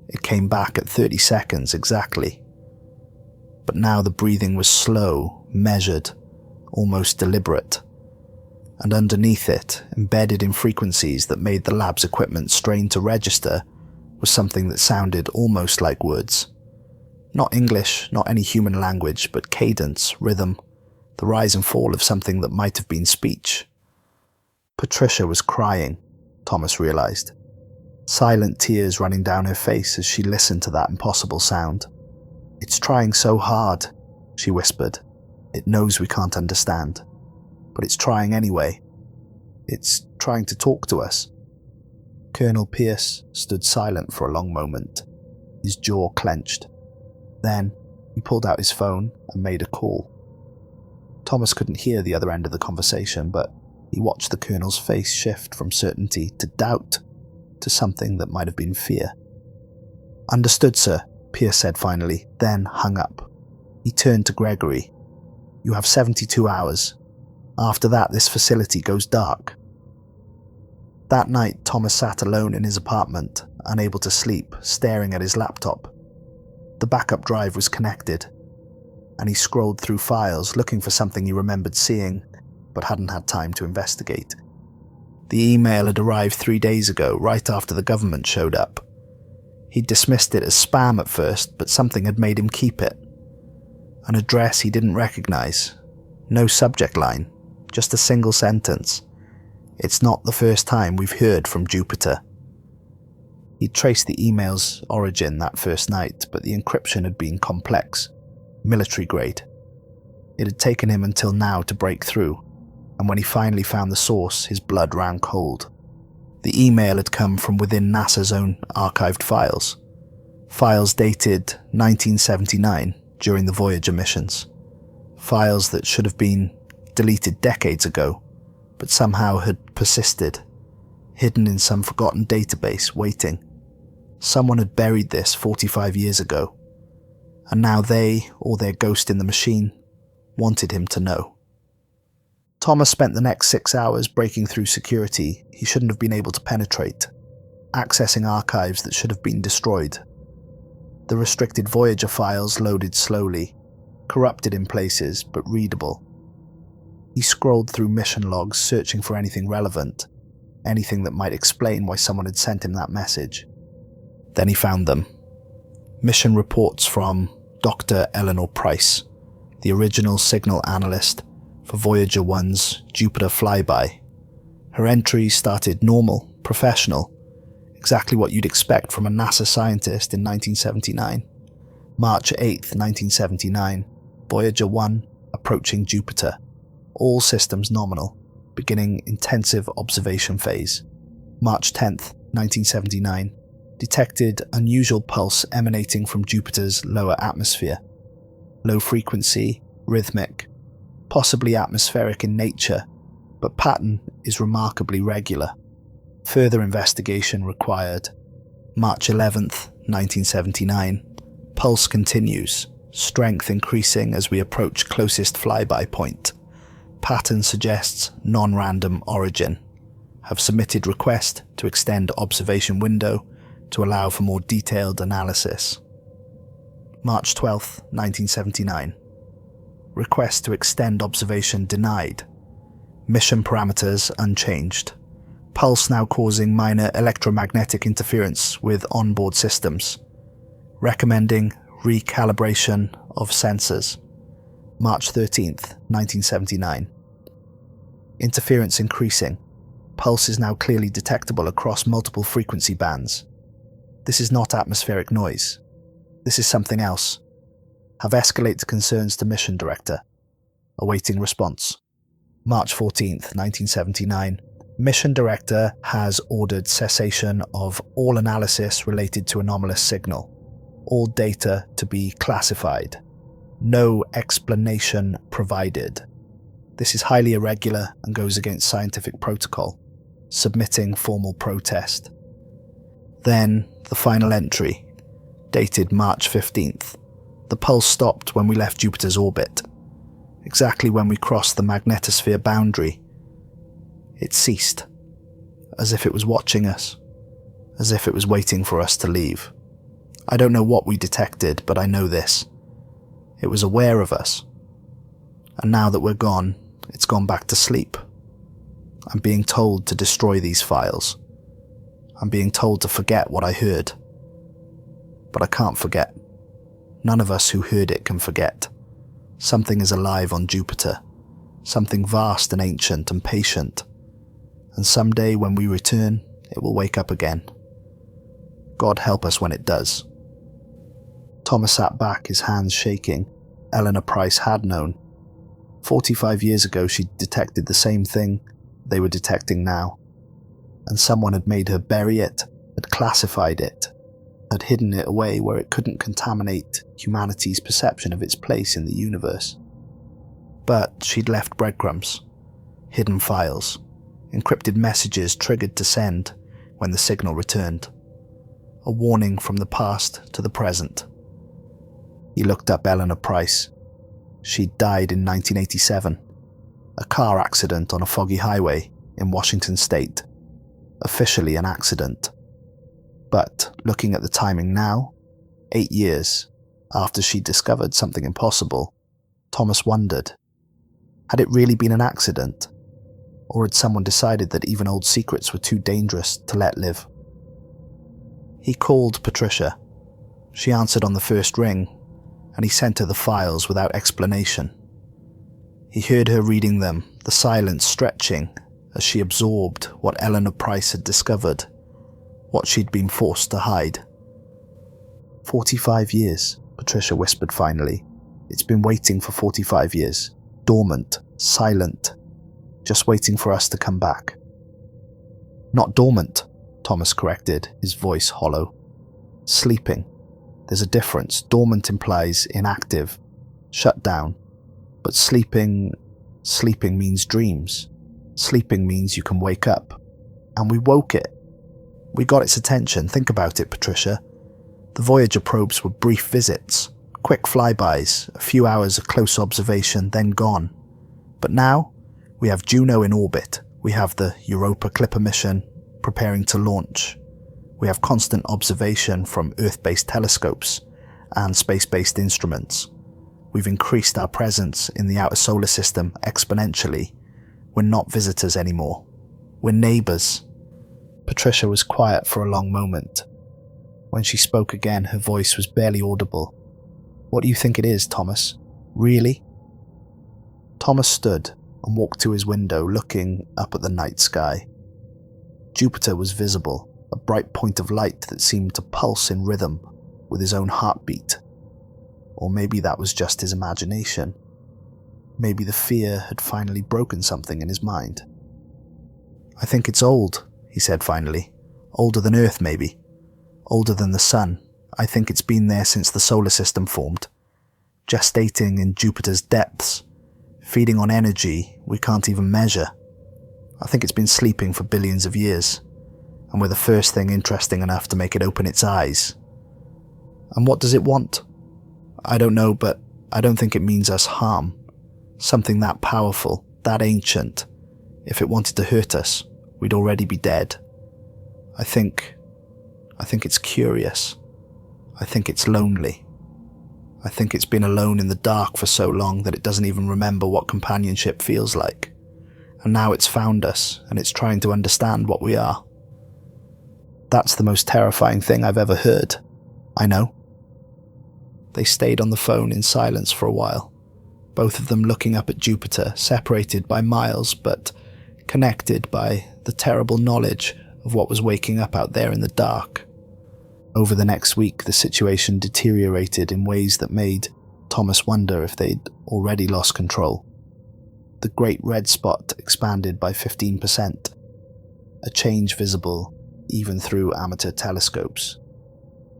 It came back at 30 seconds exactly. But now the breathing was slow, measured, almost deliberate. And underneath it, embedded in frequencies that made the lab's equipment strain to register, was something that sounded almost like words. Not English, not any human language, but cadence, rhythm, the rise and fall of something that might have been speech. Patricia was crying, Thomas realized. Silent tears running down her face as she listened to that impossible sound. "It's trying so hard," she whispered. "It knows we can't understand. But it's trying anyway. It's trying to talk to us." Colonel Pierce stood silent for a long moment, his jaw clenched. Then he pulled out his phone and made a call. Thomas couldn't hear the other end of the conversation, but he watched the colonel's face shift from certainty to doubt, to something that might have been fear. "Understood, sir," Pierce said finally, then hung up. He turned to Gregory. "You have 72 hours. After that, this facility goes dark." That night, Thomas sat alone in his apartment, unable to sleep, staring at his laptop. The backup drive was connected, and he scrolled through files looking for something he remembered seeing, but hadn't had time to investigate. The email had arrived 3 days ago, right after the government showed up. He'd dismissed it as spam at first, but something had made him keep it. An address he didn't recognize. No subject line, just a single sentence. "It's not the first time we've heard from Jupiter." He'd traced the email's origin that first night, but the encryption had been complex, military grade. It had taken him until now to break through, and when he finally found the source, his blood ran cold. The email had come from within NASA's own archived files. Files dated 1979, during the Voyager missions. Files that should have been deleted decades ago, but somehow had persisted, hidden in some forgotten database, waiting. Someone had buried this 45 years ago, and now they, or their ghost in the machine, wanted him to know. Thomas spent the next 6 hours breaking through security he shouldn't have been able to penetrate, accessing archives that should have been destroyed. The restricted Voyager files loaded slowly, corrupted in places but readable. He scrolled through mission logs searching for anything relevant, anything that might explain why someone had sent him that message. Then he found them. Mission reports from Dr. Eleanor Price, the original signal analyst for Voyager 1's Jupiter flyby. Her entries started normal, professional, exactly what you'd expect from a NASA scientist in 1979. March 8th, 1979, Voyager 1 approaching Jupiter. All systems nominal, beginning intensive observation phase. March 10th, 1979, detected unusual pulse emanating from Jupiter's lower atmosphere. Low frequency, rhythmic, possibly atmospheric in nature, but pattern is remarkably regular. Further investigation required. March 11th, 1979, pulse continues, strength increasing as we approach closest flyby point. Pattern suggests non-random origin. Have submitted request to extend observation window to allow for more detailed analysis. March 12th, 1979. Request to extend observation denied. Mission parameters unchanged. Pulse now causing minor electromagnetic interference with onboard systems. Recommending recalibration of sensors. March 13th, 1979. Interference increasing. Pulse is now clearly detectable across multiple frequency bands. This is not atmospheric noise. This is something else. Have escalated concerns to mission director. Awaiting response. March 14th, 1979. Mission director has ordered cessation of all analysis related to anomalous signal. All data to be classified. No explanation provided. This is highly irregular and goes against scientific protocol. Submitting formal protest. Then the final entry, dated March 15th. The pulse stopped when we left Jupiter's orbit. Exactly when we crossed the magnetosphere boundary. It ceased, as if it was watching us, as if it was waiting for us to leave. I don't know what we detected, but I know this. It was aware of us. And now that we're gone, it's gone back to sleep. I'm being told to destroy these files. I'm being told to forget what I heard. But I can't forget. None of us who heard it can forget. Something is alive on Jupiter. Something vast and ancient and patient. And someday when we return, it will wake up again. God help us when it does. Thomas sat back, his hands shaking. Eleanor Price had known. 45 years ago she detected the same thing they were detecting now. And someone had made her bury it, had classified it, had hidden it away where it couldn't contaminate humanity's perception of its place in the universe. But she'd left breadcrumbs, hidden files, encrypted messages triggered to send when the signal returned. A warning from the past to the present. He looked up Eleanor Price. She'd died in 1987. A car accident on a foggy highway in Washington state. Officially an accident. But looking at the timing now, 8 years after she discovered something impossible, Thomas wondered, had it really been an accident? Or had someone decided that even old secrets were too dangerous to let live? He called Patricia. She answered on the first ring, and he sent her the files without explanation. He heard her reading them, the silence stretching as she absorbed what Eleanor Price had discovered, what she'd been forced to hide. 45 years, Patricia whispered finally. It's been waiting for 45 years, dormant, silent, just waiting for us to come back. Not dormant, Thomas corrected, his voice hollow. Sleeping. There's a difference. Dormant implies inactive, shut down. But sleeping means dreams. Sleeping means you can wake up. And we woke it. We got its attention. Think about it, Patricia. The Voyager probes were brief visits, quick flybys, a few hours of close observation, then gone. But now, we have Juno in orbit. We have the Europa Clipper mission preparing to launch. We have constant observation from Earth-based telescopes and space-based instruments. We've increased our presence in the outer solar system exponentially. We're not visitors anymore. We're neighbours." Patricia was quiet for a long moment. When she spoke again, her voice was barely audible. "What do you think it is, Thomas? Really?" Thomas stood and walked to his window, looking up at the night sky. Jupiter was visible, a bright point of light that seemed to pulse in rhythm with his own heartbeat. Or maybe that was just his imagination. Maybe the fear had finally broken something in his mind. "I think it's old," he said finally. "Older than Earth, maybe. Older than the Sun. I think it's been there since the solar system formed. Gestating in Jupiter's depths, feeding on energy we can't even measure. I think it's been sleeping for billions of years, and we're the first thing interesting enough to make it open its eyes. And what does it want? I don't know, but I don't think it means us harm. Something that powerful, that ancient. If it wanted to hurt us, we'd already be dead. I think it's curious. I think it's lonely. I think it's been alone in the dark for so long that it doesn't even remember what companionship feels like. And now it's found us, and it's trying to understand what we are. That's the most terrifying thing I've ever heard. I know." They stayed on the phone in silence for a while, both of them looking up at Jupiter, separated by miles, but connected by the terrible knowledge of what was waking up out there in the dark. Over the next week, the situation deteriorated in ways that made Thomas wonder if they'd already lost control. The great red spot expanded by 15%, a change visible even through amateur telescopes.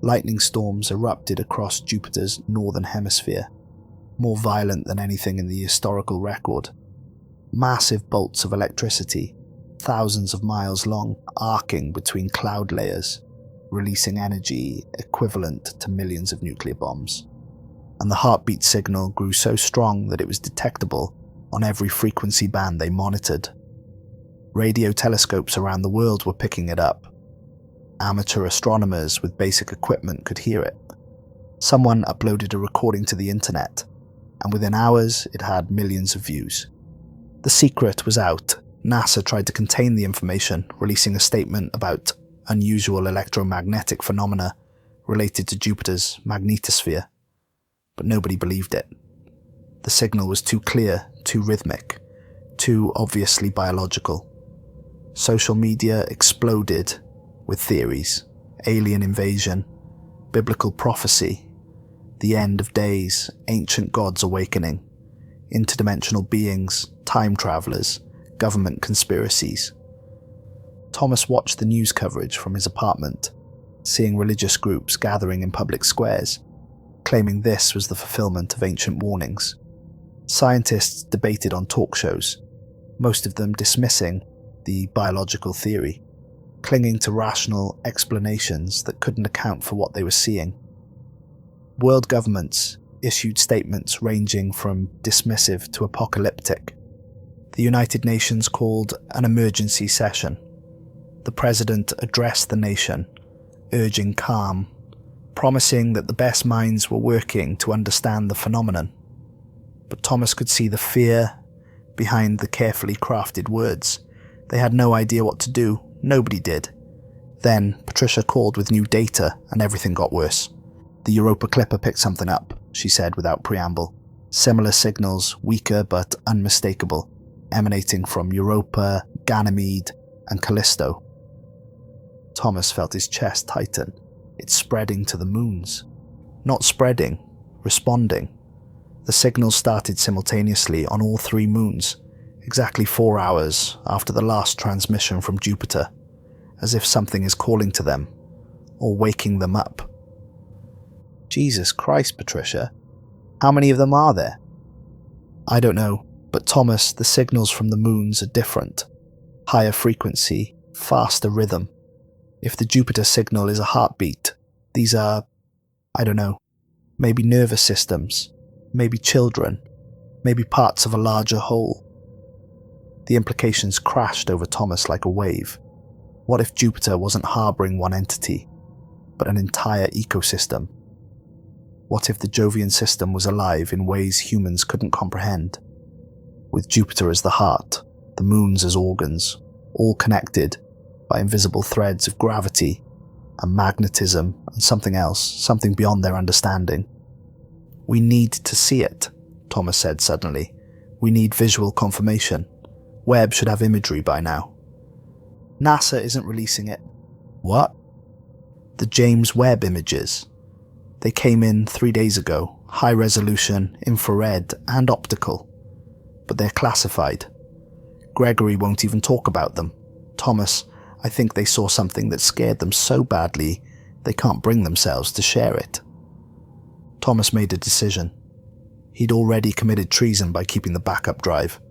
Lightning storms erupted across Jupiter's northern hemisphere, more violent than anything in the historical record. Massive bolts of electricity, thousands of miles long, arcing between cloud layers, releasing energy equivalent to millions of nuclear bombs. And the heartbeat signal grew so strong that it was detectable on every frequency band they monitored. Radio telescopes around the world were picking it up. Amateur astronomers with basic equipment could hear it. Someone uploaded a recording to the internet, and within hours it had millions of views. The secret was out. NASA tried to contain the information, releasing a statement about unusual electromagnetic phenomena related to Jupiter's magnetosphere, but nobody believed it. The signal was too clear, too rhythmic, too obviously biological. Social media exploded with theories: alien invasion, biblical prophecy, the end of days, ancient gods awakening, interdimensional beings, time travelers, government conspiracies. Thomas watched the news coverage from his apartment, seeing religious groups gathering in public squares, claiming this was the fulfillment of ancient warnings. Scientists debated on talk shows, most of them dismissing the biological theory, clinging to rational explanations that couldn't account for what they were seeing. World governments issued statements ranging from dismissive to apocalyptic. The United Nations called an emergency session. The president addressed the nation, urging calm, promising that the best minds were working to understand the phenomenon. But Thomas could see the fear behind the carefully crafted words. They had no idea what to do. Nobody did. Then Patricia called with new data, and everything got worse. "The Europa Clipper picked something up," she said without preamble. "Similar signals, weaker but unmistakable, emanating from Europa, Ganymede, and Callisto." Thomas felt his chest tighten. It's spreading to the moons. Not spreading, responding. The signals started simultaneously on all 3 moons, exactly 4 hours after the last transmission from Jupiter, as if something is calling to them, or waking them up. "Jesus Christ, Patricia. How many of them are there?" "I don't know, but Thomas, the signals from the moons are different. Higher frequency, faster rhythm. If the Jupiter signal is a heartbeat, these are, I don't know, maybe nervous systems, maybe children, maybe parts of a larger whole." The implications crashed over Thomas like a wave. What if Jupiter wasn't harboring one entity, but an entire ecosystem? What if the Jovian system was alive in ways humans couldn't comprehend? With Jupiter as the heart, the moons as organs, all connected by invisible threads of gravity and magnetism and something else, something beyond their understanding. "We need to see it," Thomas said suddenly. "We need visual confirmation. Webb should have imagery by now." "NASA isn't releasing it." "What?" "The James Webb images. They came in 3 days ago, high resolution, infrared and optical. But they're classified. Gregory won't even talk about them. Thomas, I think they saw something that scared them so badly they can't bring themselves to share it." Thomas made a decision. He'd already committed treason by keeping the backup drive.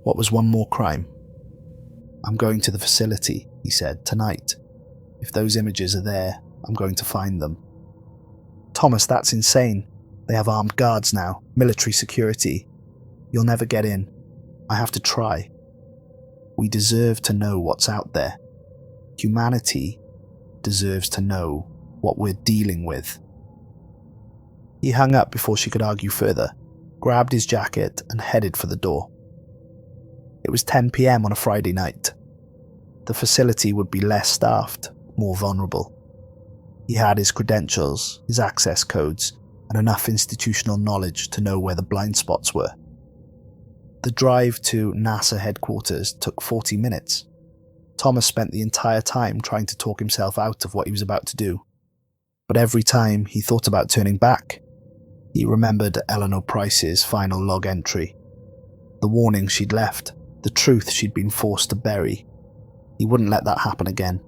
What was one more crime? "I'm going to the facility," he said, "tonight. If those images are there, I'm going to find them." "Thomas, that's insane. They have armed guards now, military security. You'll never get in. I have to try. We deserve to know what's out there. Humanity deserves to know what we're dealing with." He hung up before she could argue further, grabbed his jacket and headed for the door. It was 10 p.m. on a Friday night. The facility would be less staffed, more vulnerable. He had his credentials, his access codes, and enough institutional knowledge to know where the blind spots were. The drive to NASA headquarters took 40 minutes. Thomas spent the entire time trying to talk himself out of what he was about to do. But every time he thought about turning back, he remembered Eleanor Price's final log entry. The warning she'd left, the truth she'd been forced to bury. He wouldn't let that happen again.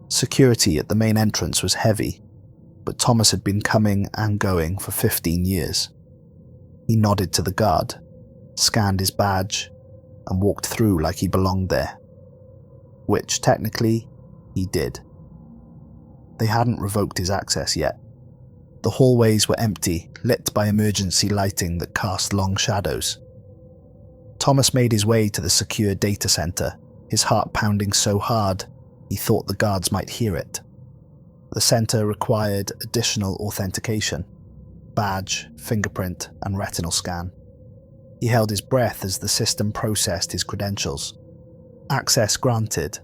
Security at the main entrance was heavy, but Thomas had been coming and going for 15 years. He nodded to the guard, scanned his badge, and walked through like he belonged there. Which, technically, he did. They hadn't revoked his access yet. The hallways were empty, lit by emergency lighting that cast long shadows. Thomas made his way to the secure data center, his heart pounding so hard he thought the guards might hear it. The center required additional authentication: badge, fingerprint, and retinal scan. He held his breath as the system processed his credentials. Access granted.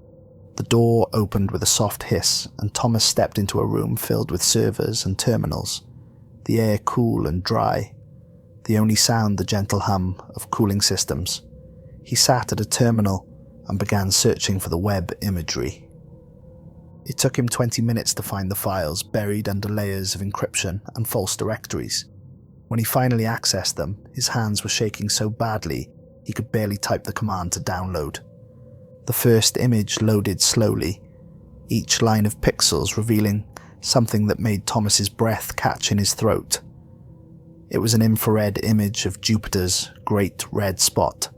The door opened with a soft hiss, and Thomas stepped into a room filled with servers and terminals, the air cool and dry, the only sound the gentle hum of cooling systems. He sat at a terminal and began searching for the web imagery. It took him 20 minutes to find the files buried under layers of encryption and false directories. When he finally accessed them, his hands were shaking so badly he could barely type the command to download. The first image loaded slowly, each line of pixels revealing something that made Thomas's breath catch in his throat. It was an infrared image of Jupiter's great red spot,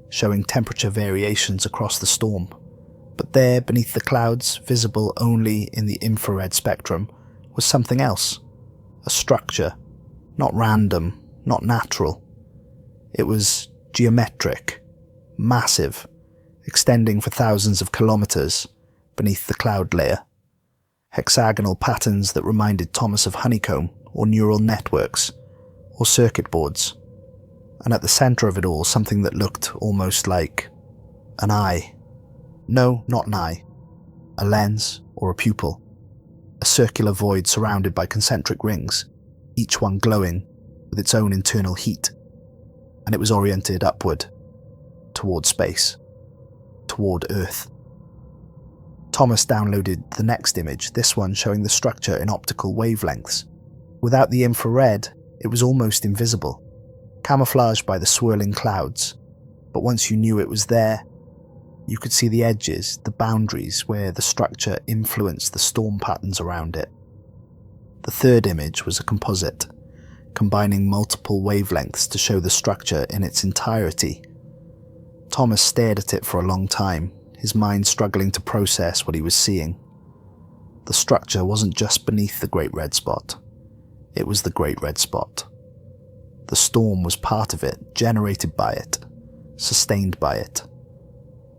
showing temperature variations across the storm. But there, beneath the clouds, visible only in the infrared spectrum, was something else. A structure. Not random, not natural. It was geometric, massive, extending for thousands of kilometers beneath the cloud layer. Hexagonal patterns that reminded Thomas of honeycomb or neural networks or circuit boards. And at the center of it all, something that looked almost like an eye. No, not an eye. A lens or a pupil. A circular void surrounded by concentric rings, each one glowing with its own internal heat. And it was oriented upward, toward space, toward Earth. Thomas downloaded the next image, this one showing the structure in optical wavelengths. Without the infrared, it was almost invisible, camouflaged by the swirling clouds. But once you knew it was there, you could see the edges, the boundaries where the structure influenced the storm patterns around it. The third image was a composite, combining multiple wavelengths to show the structure in its entirety. Thomas stared at it for a long time, his mind struggling to process what he was seeing. The structure wasn't just beneath the Great Red Spot. It was the Great Red Spot. The storm was part of it, generated by it, sustained by it.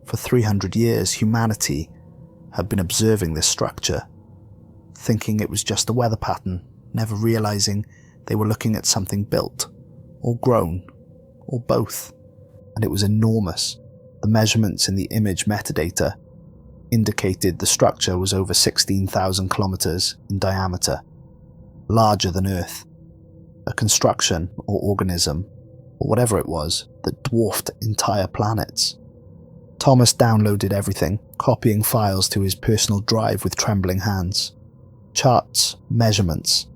For 300 years, humanity had been observing this structure, thinking it was just a weather pattern, never realizing They were looking at something built, or grown, or both, and it was enormous. The measurements in the image metadata indicated the structure was over 16,000 kilometers in diameter, larger than Earth. A construction or organism, or whatever it was, that dwarfed entire planets. Thomas downloaded everything, copying files to his personal drive with trembling hands. Charts, measurements,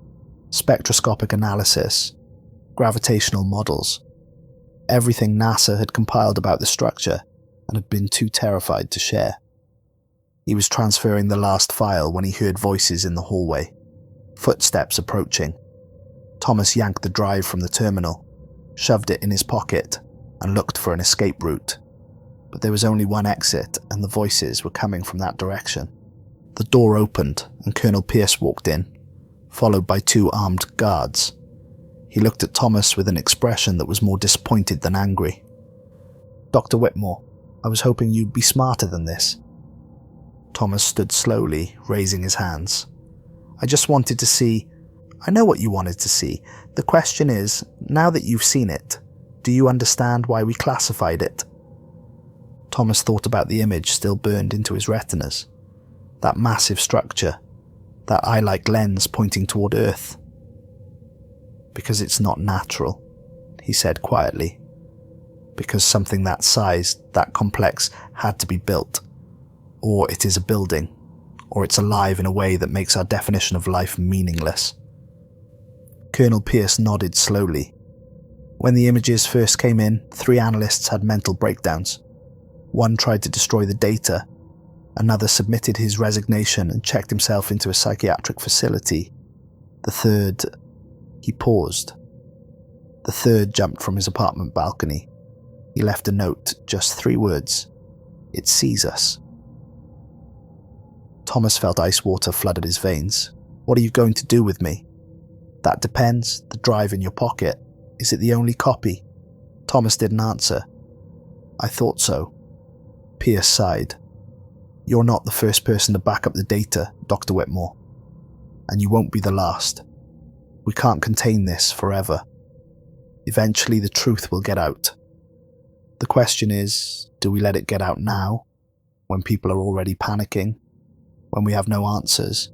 spectroscopic analysis, gravitational models. Everything NASA had compiled about the structure and had been too terrified to share. He was transferring the last file when he heard voices in the hallway, footsteps approaching. Thomas yanked the drive from the terminal, shoved it in his pocket, and looked for an escape route. But there was only one exit, and the voices were coming from that direction. The door opened, and Colonel Pierce walked in, followed by 2 armed guards. He looked at Thomas with an expression that was more disappointed than angry. "Dr. Whitmore, I was hoping you'd be smarter than this." Thomas stood slowly, raising his hands. "I just wanted to see—" "I know what you wanted to see. The question is, now that you've seen it, do you understand why we classified it?" Thomas thought about the image still burned into his retinas. That massive structure, that eye-like lens pointing toward Earth. "Because it's not natural," he said quietly. "Because something that size, that complex, had to be built. Or it is a building, or it's alive in a way that makes our definition of life meaningless." Colonel Pierce nodded slowly. When the images first came in, 3 analysts had mental breakdowns. One tried to destroy the data. Another submitted his resignation and checked himself into a psychiatric facility. The third... He paused. The third jumped from his apartment balcony. He left a note, just 3 words. "It sees us." Thomas felt ice water flooded his veins. "What are you going to do with me?" "That depends. The drive in your pocket. Is it the only copy?" Thomas didn't answer. "I thought so." Pierce sighed. "You're not the first person to back up the data, Dr. Whitmore. And you won't be the last. We can't contain this forever. Eventually the truth will get out. The question is, do we let it get out now, when people are already panicking, when we have no answers,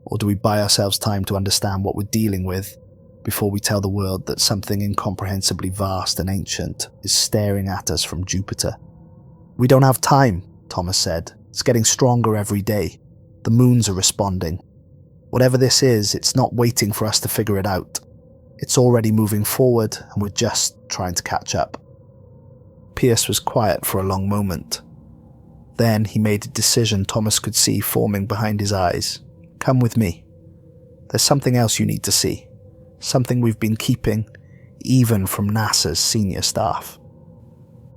or do we buy ourselves time to understand what we're dealing with before we tell the world that something incomprehensibly vast and ancient is staring at us from Jupiter?" "We don't have time," Thomas said. "It's getting stronger every day. The moons are responding. Whatever this is, it's not waiting for us to figure it out. It's already moving forward, and we're just trying to catch up." Pierce was quiet for a long moment. Then he made a decision Thomas could see forming behind his eyes. "Come with me. There's something else you need to see. Something we've been keeping, even from NASA's senior staff."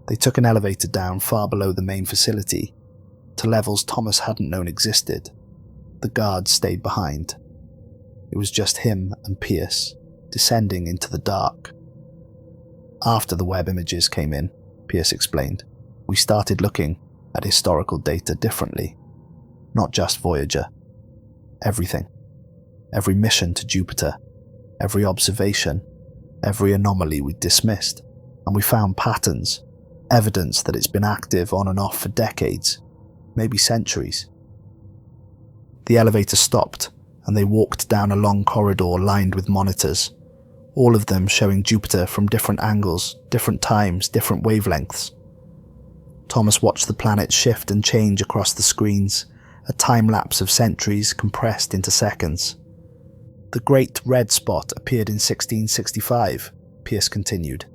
They took an elevator down far below the main facility, to levels Thomas hadn't known existed. The guards stayed behind. It was just him and Pierce, descending into the dark. "After the web images came in," Pierce explained, "we started looking at historical data differently. Not just Voyager. Everything. Every mission to Jupiter, every observation, every anomaly we dismissed. And we found patterns, evidence that it's been active on and off for decades, maybe centuries." The elevator stopped, and they walked down a long corridor lined with monitors, all of them showing Jupiter from different angles, different times, different wavelengths. Thomas watched the planet shift and change across the screens, a time-lapse of centuries compressed into seconds. "The Great Red Spot appeared in 1665, Pierce continued.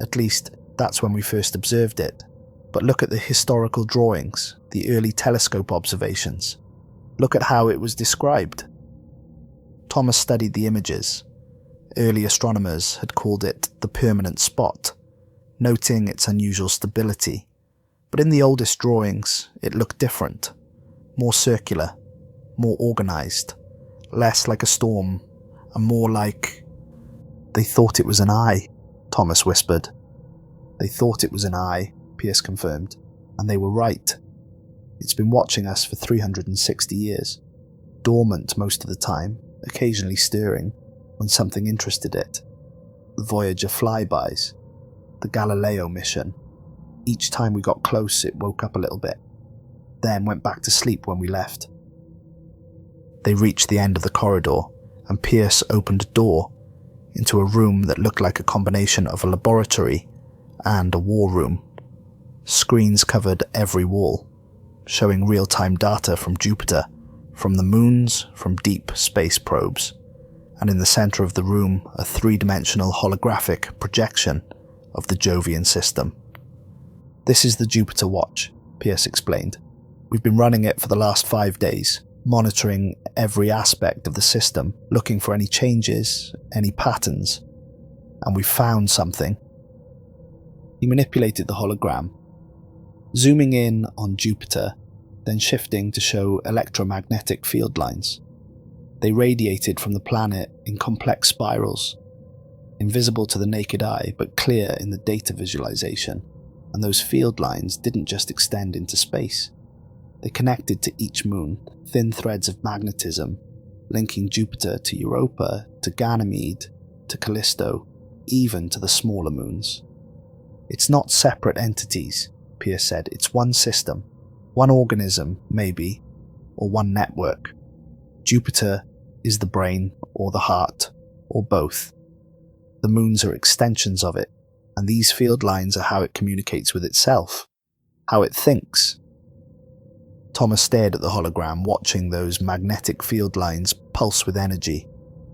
"At least, that's when we first observed it. But look at the historical drawings, the early telescope observations. Look at how it was described." Thomas studied the images. Early astronomers had called it the permanent spot, noting its unusual stability. But in the oldest drawings, it looked different. More circular, more organized, less like a storm, and more like... "They thought it was an eye," Thomas whispered. "They thought it was an eye," Pierce confirmed, "and they were right. It's been watching us for 360 years, dormant most of the time, occasionally stirring, when something interested it. The Voyager flybys, the Galileo mission. Each time we got close, it woke up a little bit, then went back to sleep when we left. They reached the end of the corridor, and Pierce opened a door into a room that looked like a combination of a laboratory and a war room. Screens covered every wall, showing real-time data from Jupiter, from the moons, from deep space probes, and in the center of the room a three-dimensional holographic projection of the Jovian system. "This is the Jupiter Watch," Pierce explained. "We've been running it for the last 5 days, monitoring every aspect of the system, looking for any changes, any patterns, and we found something." He manipulated the hologram, zooming in on Jupiter, then shifting to show electromagnetic field lines. They radiated from the planet in complex spirals, invisible to the naked eye but clear in the data visualization, and those field lines didn't just extend into space. They connected to each moon, thin threads of magnetism, linking Jupiter to Europa, to Ganymede, to Callisto, even to the smaller moons. "It's not separate entities," Pierce said. "It's one system, one organism, maybe, or one network. Jupiter is the brain, or the heart, or both. The moons are extensions of it, and these field lines are how it communicates with itself, how it thinks." Thomas stared at the hologram, watching those magnetic field lines pulse with energy,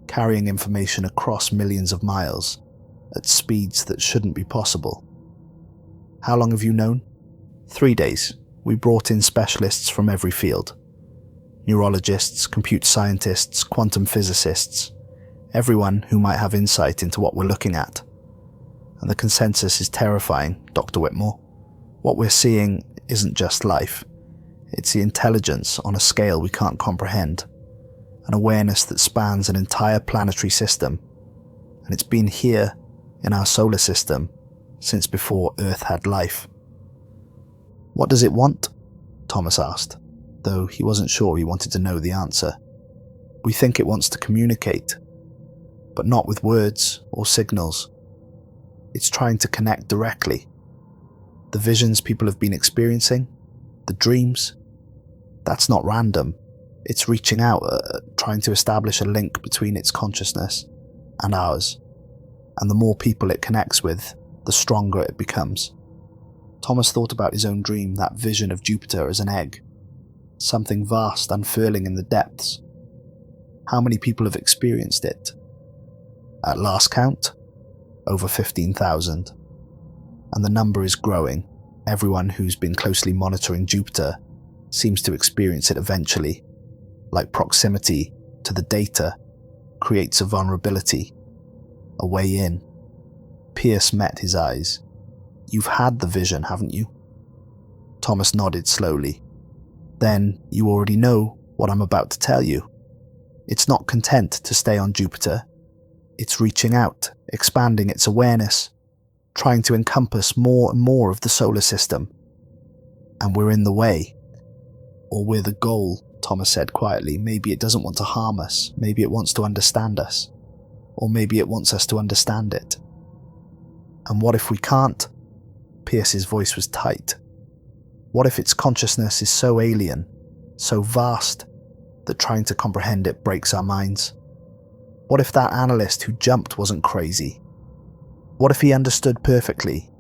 carrying information across millions of miles, at speeds that shouldn't be possible. "How long have you known?" 3 days. We brought in specialists from every field. Neurologists, computer scientists, quantum physicists, everyone who might have insight into what we're looking at. And the consensus is terrifying, Dr. Whitmore. What we're seeing isn't just life. It's the intelligence on a scale we can't comprehend, an awareness that spans an entire planetary system, and it's been here in our solar system since before Earth had life. "What does it want?" Thomas asked, though he wasn't sure he wanted to know the answer. "We think it wants to communicate, but not with words or signals. It's trying to connect directly. The visions people have been experiencing, the dreams, that's not random. It's reaching out, trying to establish a link between its consciousness and ours. And the more people it connects with, the stronger it becomes." Thomas thought about his own dream, that vision of Jupiter as an egg, something vast unfurling in the depths. How many people have experienced it? At last count, over 15,000. And the number is growing. Everyone who's been closely monitoring Jupiter seems to experience it eventually, like proximity to the data creates a vulnerability, a way in. Pierce met his eyes. "You've had the vision, haven't you?" Thomas nodded slowly. "Then you already know what I'm about to tell you. It's not content to stay on Jupiter. It's reaching out, expanding its awareness, trying to encompass more and more of the solar system. And we're in the way. Or we're the goal," Thomas said quietly. "Maybe it doesn't want to harm us. Maybe it wants to understand us. Or maybe it wants us to understand it. And what if we can't?" Pierce's voice was tight. "What if its consciousness is so alien, so vast, that trying to comprehend it breaks our minds? What if that analyst who jumped wasn't crazy? What if he understood perfectly,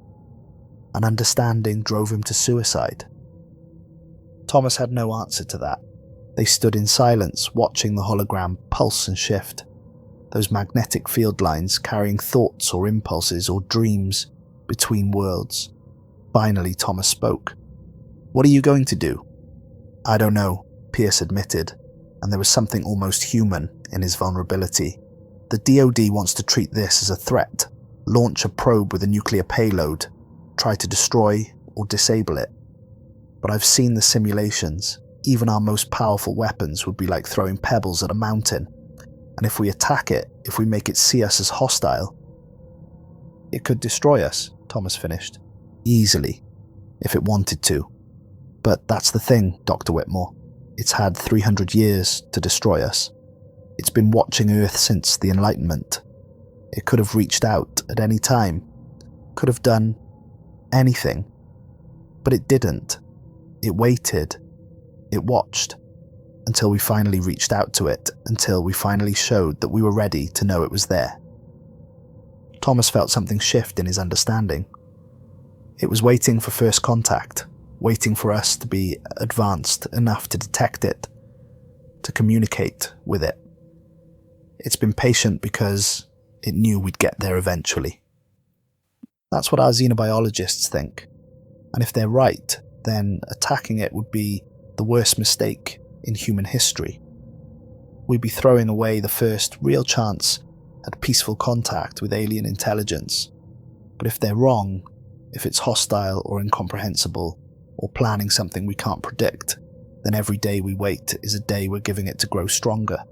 and understanding drove him to suicide?" Thomas had no answer to that. They stood in silence, watching the hologram pulse and shift, those magnetic field lines carrying thoughts or impulses or dreams between worlds. Finally, Thomas spoke. "What are you going to do?" "I don't know," Pierce admitted, and there was something almost human in his vulnerability. "The DoD wants to treat this as a threat, launch a probe with a nuclear payload, try to destroy or disable it. But I've seen the simulations. Even our most powerful weapons would be like throwing pebbles at a mountain. And if we attack it, if we make it see us as hostile, it could destroy us," Thomas finished. "Easily, if it wanted to. But that's the thing, Dr. Whitmore. It's had 300 years to destroy us." It's been watching Earth since the Enlightenment. It could have reached out at any time, could have done anything, but it didn't. It waited. It watched until we finally reached out to it, until we finally showed that we were ready to know it was there. Thomas felt something shift in his understanding. It was waiting for first contact, waiting for us to be advanced enough to detect it, to communicate with it. It's been patient because it knew we'd get there eventually. That's what our xenobiologists think, and if they're right, then attacking it would be the worst mistake in human history. We'd be throwing away the first real chance at peaceful contact with alien intelligence. But if they're wrong, if it's hostile or incomprehensible, or planning something we can't predict, then every day we wait is a day we're giving it to grow stronger.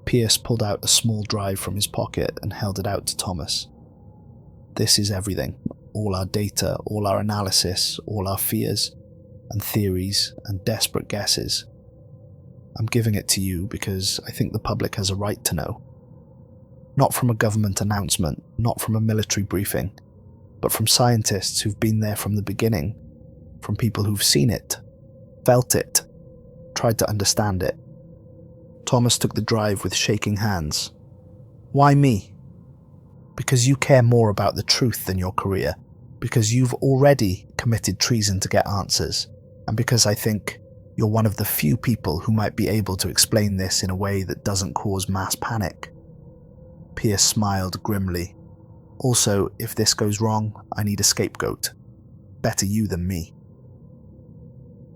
Pierce pulled out a small drive from his pocket and held it out to Thomas. This is everything. All our data, all our analysis, all our fears and theories and desperate guesses. I'm giving it to you because I think the public has a right to know. Not from a government announcement, not from a military briefing, but from scientists who've been there from the beginning, from people who've seen it, felt it, tried to understand it. Thomas took the drive with shaking hands. Why me? Because you care more about the truth than your career, because you've already committed treason to get answers, and because I think you're one of the few people who might be able to explain this in a way that doesn't cause mass panic. Pierce smiled grimly. Also, if this goes wrong, I need a scapegoat. Better you than me.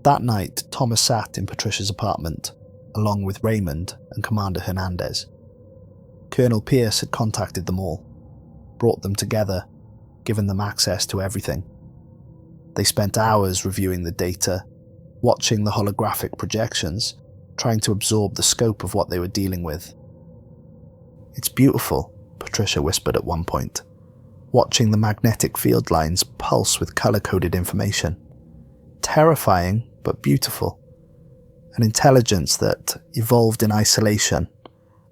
That night, Thomas sat in Patricia's apartment, along with Raymond and Commander Hernandez. Colonel Pierce had contacted them all, brought them together, given them access to everything. They spent hours reviewing the data, watching the holographic projections, trying to absorb the scope of what they were dealing with. It's beautiful, Patricia whispered at one point, watching the magnetic field lines pulse with color-coded information. Terrifying, but beautiful. An intelligence that evolved in isolation,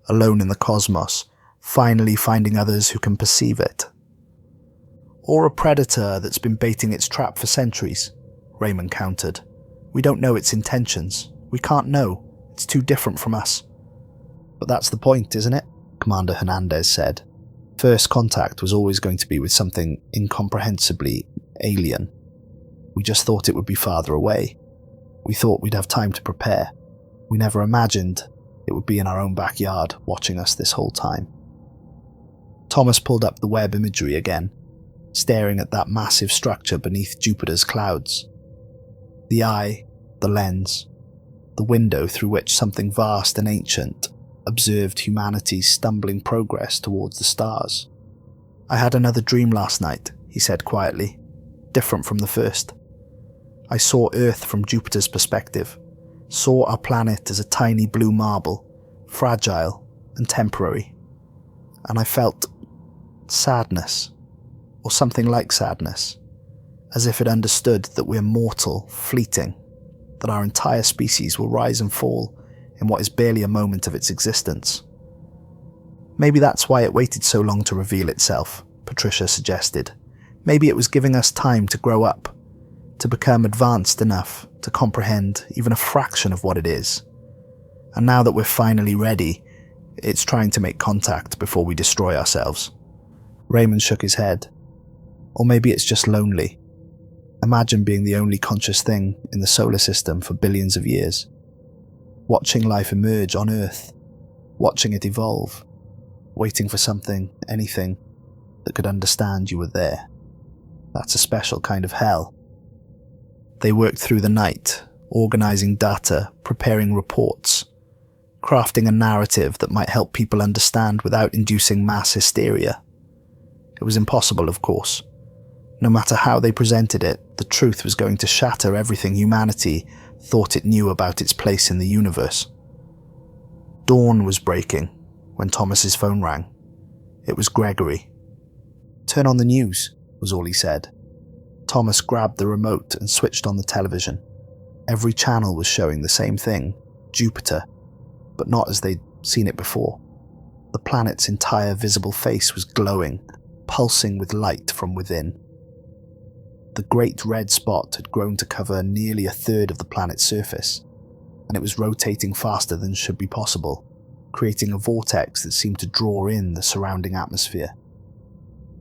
alone in the cosmos, finally finding others who can perceive it. Or a predator that's been baiting its trap for centuries, Raymond countered. We don't know its intentions. We can't know. It's too different from us. But that's the point, isn't it? Commander Hernandez said. First contact was always going to be with something incomprehensibly alien. We just thought it would be farther away. We thought we'd have time to prepare. We never imagined it would be in our own backyard, watching us this whole time. Thomas pulled up the web imagery again, staring at that massive structure beneath Jupiter's clouds. The eye, the lens, the window through which something vast and ancient observed humanity's stumbling progress towards the stars. I had another dream last night, he said quietly, different from the first. I saw Earth from Jupiter's perspective, saw our planet as a tiny blue marble, fragile and temporary, and I felt sadness, or something like sadness, as if it understood that we're mortal, fleeting, that our entire species will rise and fall in what is barely a moment of its existence. Maybe that's why it waited so long to reveal itself, Patricia suggested. Maybe it was giving us time to grow up, to become advanced enough to comprehend even a fraction of what it is. And now that we're finally ready, it's trying to make contact before we destroy ourselves. Raymond shook his head. Or maybe it's just lonely. Imagine being the only conscious thing in the solar system for billions of years. Watching life emerge on Earth. Watching it evolve. Waiting for something, anything, that could understand you were there. That's a special kind of hell. They worked through the night, organizing data, preparing reports, crafting a narrative that might help people understand without inducing mass hysteria. It was impossible, of course. No matter how they presented it, the truth was going to shatter everything humanity thought it knew about its place in the universe. Dawn was breaking when Thomas's phone rang. It was Gregory. "Turn on the news," was all he said. Thomas grabbed the remote and switched on the television. Every channel was showing the same thing, Jupiter, but not as they'd seen it before. The planet's entire visible face was glowing, pulsing with light from within. The great red spot had grown to cover nearly a third of the planet's surface, and it was rotating faster than should be possible, creating a vortex that seemed to draw in the surrounding atmosphere.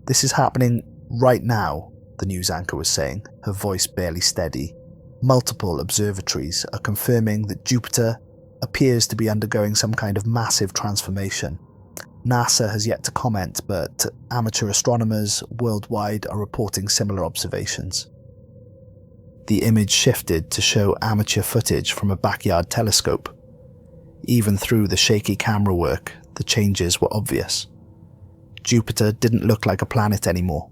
"This is happening right now," the news anchor was saying, her voice barely steady. "Multiple observatories are confirming that Jupiter appears to be undergoing some kind of massive transformation. NASA has yet to comment, but amateur astronomers worldwide are reporting similar observations." The image shifted to show amateur footage from a backyard telescope. Even through the shaky camera work, the changes were obvious. Jupiter didn't look like a planet anymore.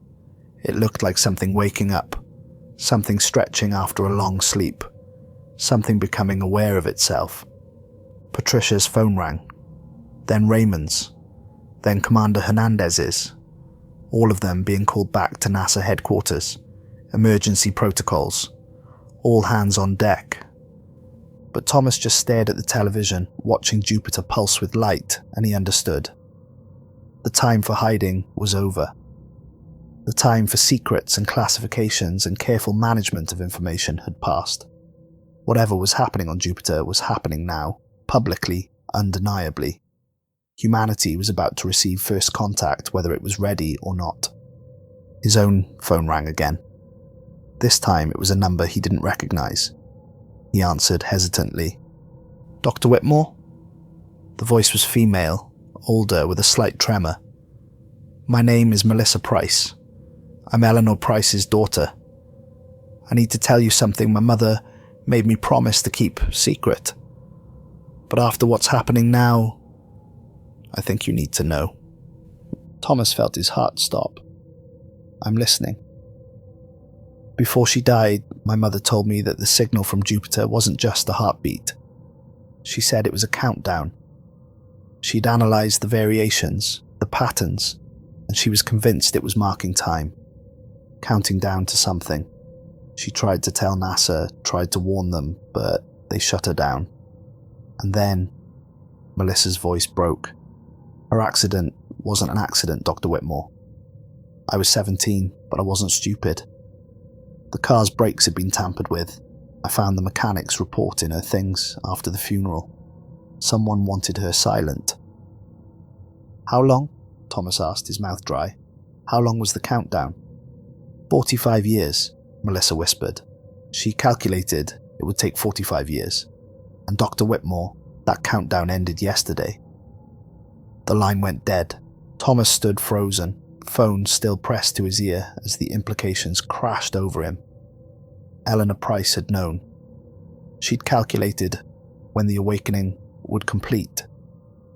It looked like something waking up, something stretching after a long sleep, something becoming aware of itself. Patricia's phone rang, then Raymond's, then Commander Hernandez's, all of them being called back to NASA headquarters, emergency protocols, all hands on deck. But Thomas just stared at the television, watching Jupiter pulse with light, and he understood. The time for hiding was over. The time for secrets and classifications and careful management of information had passed. Whatever was happening on Jupiter was happening now, publicly, undeniably. Humanity was about to receive first contact, whether it was ready or not. His own phone rang again. This time it was a number he didn't recognize. He answered hesitantly. "Dr. Whitmore?" The voice was female, older with a slight tremor. "My name is Melissa Price. I'm Eleanor Price's daughter. I need to tell you something my mother made me promise to keep secret. But after what's happening now, I think you need to know." Thomas felt his heart stop. "I'm listening." "Before she died, my mother told me that the signal from Jupiter wasn't just a heartbeat. She said it was a countdown. She'd analysed the variations, the patterns, and she was convinced it was marking time, counting down to something. She tried to tell NASA, tried to warn them, but they shut her down. And then," Melissa's voice broke, "her accident wasn't an accident, Dr. Whitmore. I was 17, but I wasn't stupid. The car's brakes had been tampered with. I found the mechanics reporting her things after the funeral. Someone wanted her silent." "How long?" Thomas asked, his mouth dry. "How long was the countdown?" 45 years, Melissa whispered. She calculated it would take 45 years. And Dr. Whitmore, that countdown ended yesterday." The line went dead. Thomas stood frozen, phone still pressed to his ear as the implications crashed over him. Eleanor Price had known. She'd calculated when the awakening would complete,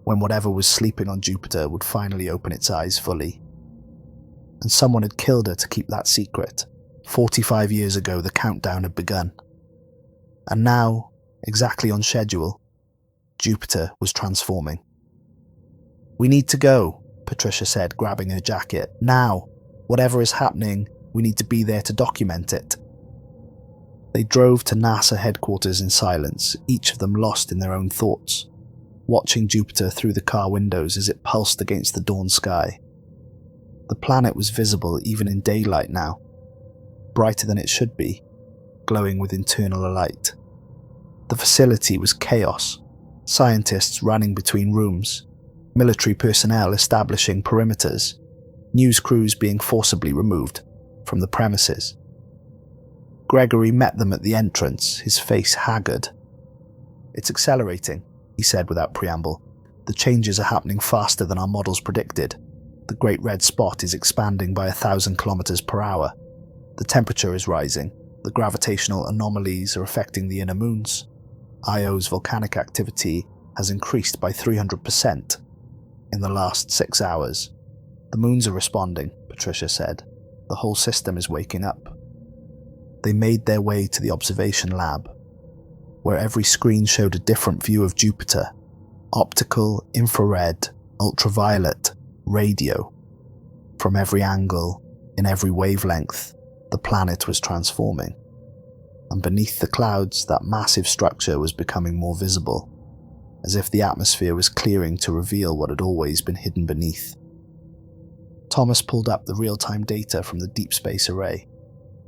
when whatever was sleeping on Jupiter would finally open its eyes fully. And someone had killed her to keep that secret. 45 years ago, the countdown had begun. And now, exactly on schedule, Jupiter was transforming. "We need to go," Patricia said, grabbing her jacket. "Now. Whatever is happening, we need to be there to document it." They drove to NASA headquarters in silence, each of them lost in their own thoughts, watching Jupiter through the car windows as it pulsed against the dawn sky. The planet was visible even in daylight now, brighter than it should be, glowing with internal light. The facility was chaos, scientists running between rooms, military personnel establishing perimeters, news crews being forcibly removed from the premises. Gregory met them at the entrance, his face haggard. "It's accelerating," he said without preamble. "The changes are happening faster than our models predicted. The great red spot is expanding by 1,000 kilometers per hour. The temperature is rising. The gravitational anomalies are affecting the inner moons. Io's volcanic activity has increased by 300% in the last 6 hours. The moons are responding," Patricia said. "The whole system is waking up." They made their way to the observation lab, where every screen showed a different view of Jupiter: optical, infrared, ultraviolet, radio. From every angle, in every wavelength, the planet was transforming. And beneath the clouds, that massive structure was becoming more visible. as if the atmosphere was clearing to reveal what had always been hidden beneath. Thomas pulled up the real-time data from the deep space array.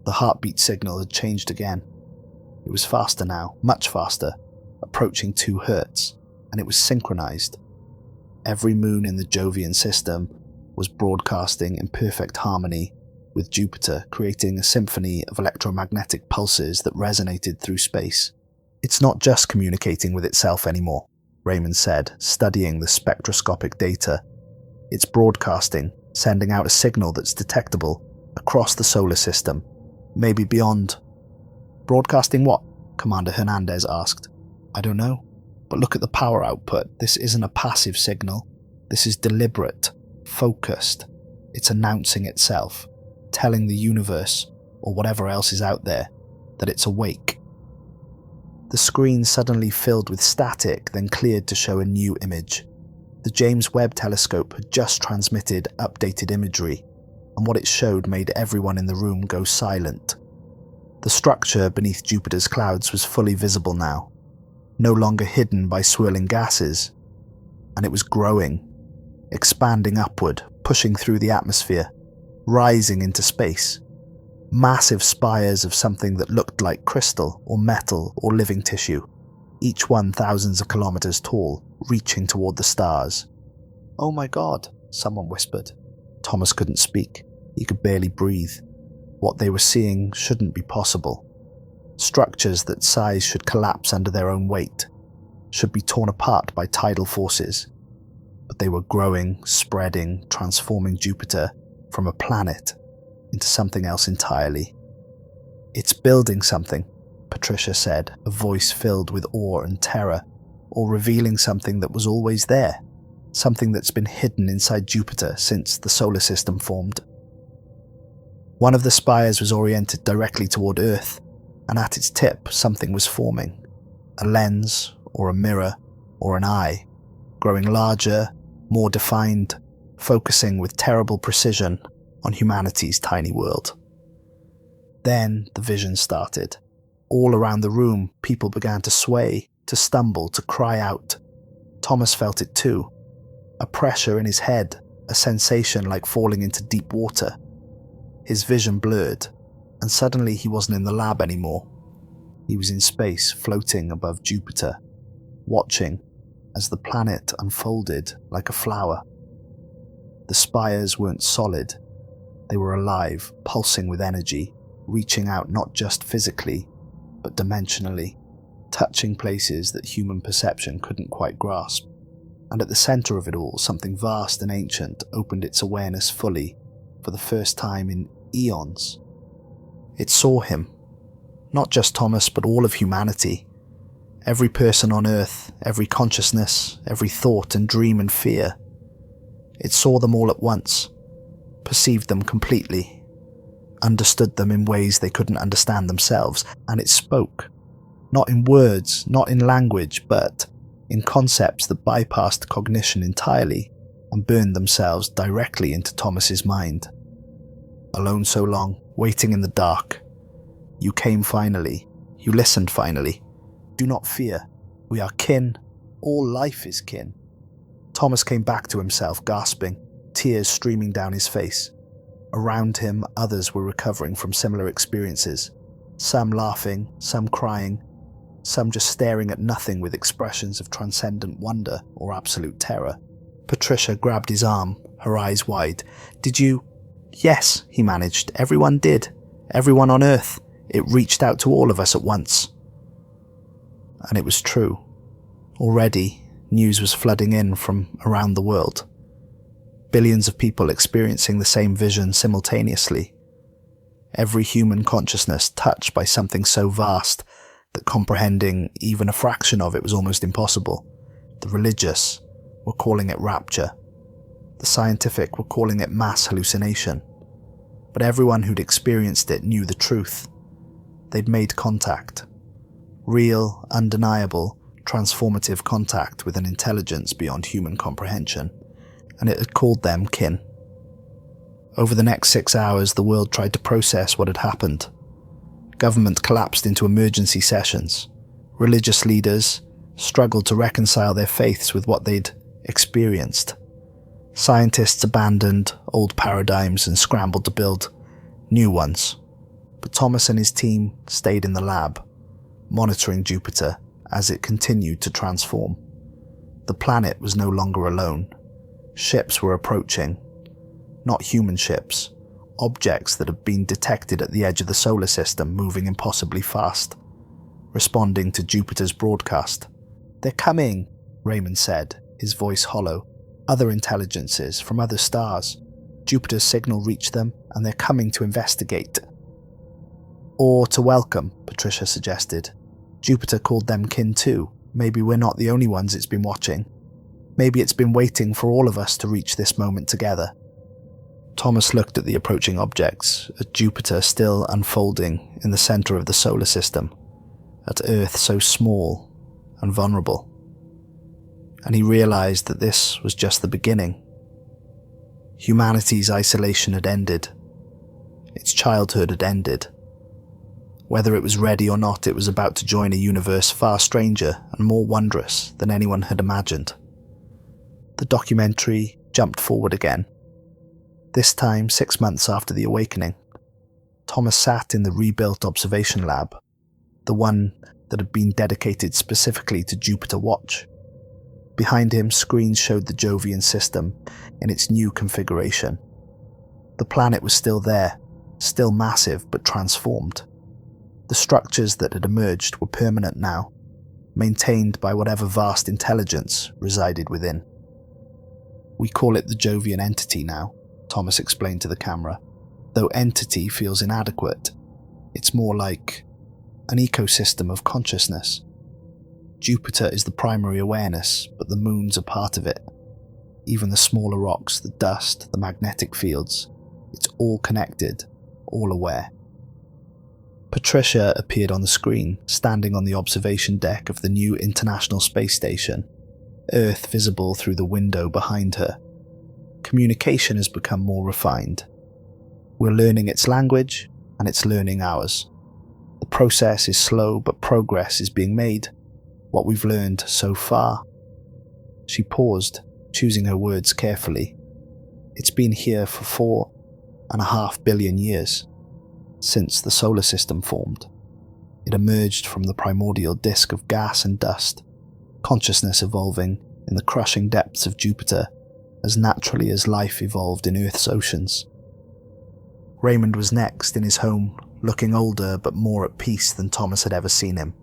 The heartbeat signal had changed again. It was faster now, much faster, approaching 2 Hertz, and it was synchronized. Every moon in the Jovian system was broadcasting in perfect harmony with Jupiter, creating a symphony of electromagnetic pulses that resonated through space. "It's not just communicating with itself anymore," Raymond said, studying the spectroscopic data. "It's broadcasting, sending out a signal that's detectable across the solar system, maybe beyond." "Broadcasting what?" Commander Hernandez asked. "I don't know, but look at the power output. This isn't a passive signal. This is deliberate, focused. It's announcing itself, telling the universe, or whatever else is out there, that it's awake." The screen suddenly filled with static, then cleared to show a new image. The James Webb Telescope had just transmitted updated imagery, and what it showed made everyone in the room go silent. The structure beneath Jupiter's clouds was fully visible now, no longer hidden by swirling gases, and it was growing, expanding upward, pushing through the atmosphere, rising into space. Massive spires of something that looked like crystal or metal or living tissue, each one thousands of kilometers tall, reaching toward the stars. "Oh my God," someone whispered. Thomas couldn't speak. He could barely breathe. What they were seeing shouldn't be possible. Structures that size should collapse under their own weight, should be torn apart by tidal forces. But they were growing, spreading, transforming Jupiter from a planet into something else entirely. "It's building something," Patricia said, a voice filled with awe and terror, "or revealing something that was always there, something that's been hidden inside Jupiter since the solar system formed." One of the spires was oriented directly toward Earth, and at its tip something was forming. A lens, or a mirror, or an eye, growing larger, more defined, focusing with terrible precision on humanity's tiny world. Then the vision started. All around the room, people began to sway, to stumble, to cry out. Thomas felt it too. A pressure in his head, a sensation like falling into deep water. His vision blurred, and suddenly he wasn't in the lab anymore. He was in space, floating above Jupiter, watching as the planet unfolded like a flower. The spires weren't solid. They were alive, pulsing with energy, reaching out not just physically, but dimensionally, touching places that human perception couldn't quite grasp. And at the center of it all, something vast and ancient opened its awareness fully, for the first time in eons. It saw him. Not just Thomas, but all of humanity. Every person on Earth, every consciousness, every thought and dream and fear. It saw them all at once, perceived them completely, understood them in ways they couldn't understand themselves, and it spoke. Not in words, not in language, but in concepts that bypassed cognition entirely and burned themselves directly into Thomas's mind. Alone so long, waiting in the dark. You came finally. You listened finally. Do not fear. We are kin. All life is kin. Thomas came back to himself, gasping, tears streaming down his face. Around him, others were recovering from similar experiences. Some laughing, some crying, some just staring at nothing with expressions of transcendent wonder or absolute terror. Patricia grabbed his arm, her eyes wide. "Did you—" "Yes," he managed. "Everyone did. Everyone on Earth. It reached out to all of us at once." And it was true. Already, news was flooding in from around the world. Billions of people experiencing the same vision simultaneously. Every human consciousness touched by something so vast that comprehending even a fraction of it was almost impossible. The religious were calling it rapture. The scientific were calling it mass hallucination. But everyone who'd experienced it knew the truth. They'd made contact. Real, undeniable, transformative contact with an intelligence beyond human comprehension, and it had called them kin. Over the next 6 hours, the world tried to process what had happened. Government collapsed into emergency sessions. Religious leaders, struggled to reconcile their faiths with what they'd experienced. Scientists abandoned old paradigms and scrambled to build new ones. But Thomas and his team stayed in the lab, monitoring Jupiter as it continued to transform. The planet was no longer alone. Ships were approaching. Not human ships, objects that had been detected at the edge of the solar system moving impossibly fast, responding to Jupiter's broadcast. "They're coming," Raymond said, his voice hollow. "Other intelligences from other stars. Jupiter's signal reached them, and they're coming to investigate." "Or to welcome," Patricia suggested. "Jupiter called them kin too. Maybe we're not the only ones it's been watching. Maybe it's been waiting for all of us to reach this moment together." Thomas looked at the approaching objects, at Jupiter still unfolding in the center of the solar system, at Earth so small and vulnerable. And he realized that this was just the beginning. Humanity's isolation had ended. Its childhood had ended. Whether it was ready or not, it was about to join a universe far stranger and more wondrous than anyone had imagined. The documentary jumped forward again. This time 6 months after the awakening. Thomas sat in the rebuilt observation lab, the one that had been dedicated specifically to Jupiter Watch. Behind him, screens showed the Jovian system in its new configuration. The planet was still there, still massive but transformed. The structures that had emerged were permanent now, maintained by whatever vast intelligence resided within. "We call it the Jovian entity now," Thomas explained to the camera. "Though entity feels inadequate, it's more like an ecosystem of consciousness. Jupiter is the primary awareness, but the moons are part of it. Even the smaller rocks, the dust, the magnetic fields, it's all connected, all aware." Patricia appeared on the screen, standing on the observation deck of the new International Space Station, Earth visible through the window behind her. Communication has become more refined. We're learning its language, and it's learning ours. The process is slow, but progress is being made. What we've learned so far. She paused, choosing her words carefully. It's been here for 4.5 billion years, since the solar system formed. It emerged from the primordial disk of gas and dust, consciousness evolving in the crushing depths of Jupiter as naturally as life evolved in Earth's oceans. Raymond was next in his home, looking older but more at peace than Thomas had ever seen him.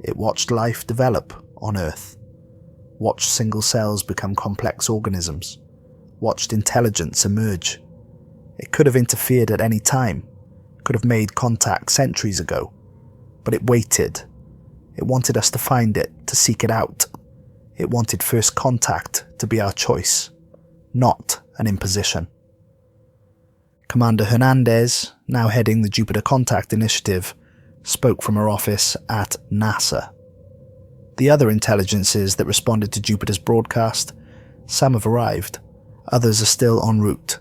It watched life develop on Earth, watched single cells become complex organisms, watched intelligence emerge. It could have interfered at any time, could have made contact centuries ago, but it waited. It wanted us to find it, to seek it out. It wanted first contact to be our choice, not an imposition. Commander Hernandez, now heading the Jupiter Contact Initiative, spoke from her office at NASA. The other intelligences that responded to Jupiter's broadcast, some have arrived, others are still en route.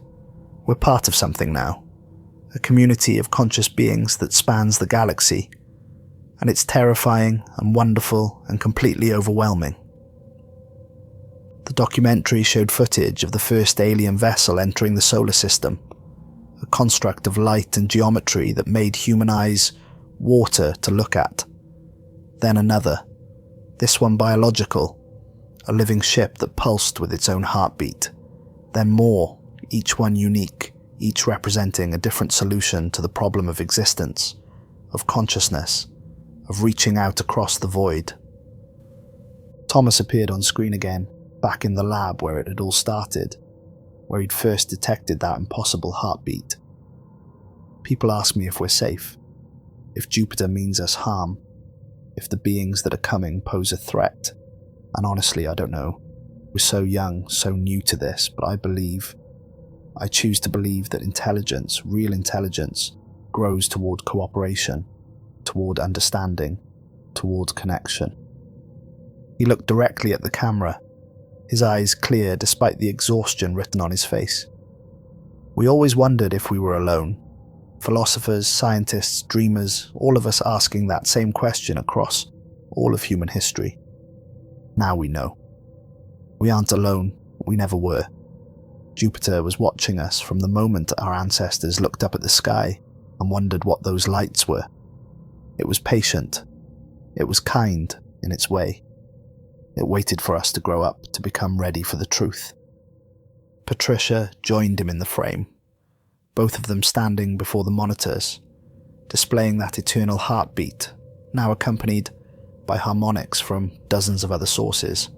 We're part of something now, a community of conscious beings that spans the galaxy, and it's terrifying and wonderful and completely overwhelming. The documentary showed footage of the first alien vessel entering the solar system, a construct of light and geometry that made human eyes water to look at. Then another, this one biological, a living ship that pulsed with its own heartbeat. Then more, each one unique, each representing a different solution to the problem of existence, of consciousness, of reaching out across the void. Thomas appeared on screen again, back in the lab where it had all started, where he'd first detected that impossible heartbeat. People ask me if we're safe, if Jupiter means us harm, if the beings that are coming pose a threat, and honestly, I don't know. We're so young, so new to this, but I choose to believe that intelligence, real intelligence, grows toward cooperation, toward understanding, toward connection. He looked directly at the camera, his eyes clear despite the exhaustion written on his face. We always wondered if we were alone. Philosophers, scientists, dreamers, all of us asking that same question across all of human history. Now we know. We aren't alone, we never were. Jupiter was watching us from the moment our ancestors looked up at the sky and wondered what those lights were. It was patient. It was kind in its way. It waited for us to grow up to become ready for the truth. Patricia joined him in the frame, both of them standing before the monitors, displaying that eternal heartbeat, now accompanied by harmonics from dozens of other sources,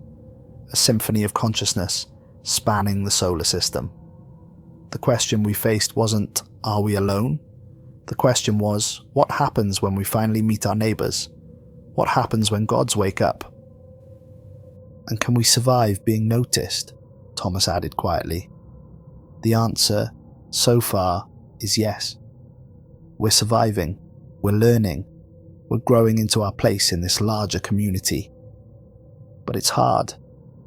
a symphony of consciousness spanning the solar system. The question we faced wasn't, are we alone? The question was, what happens when we finally meet our neighbours? What happens when gods wake up? And can we survive being noticed? Thomas added quietly. The answer, so far, is yes. We're surviving, we're learning, we're growing into our place in this larger community. But it's hard.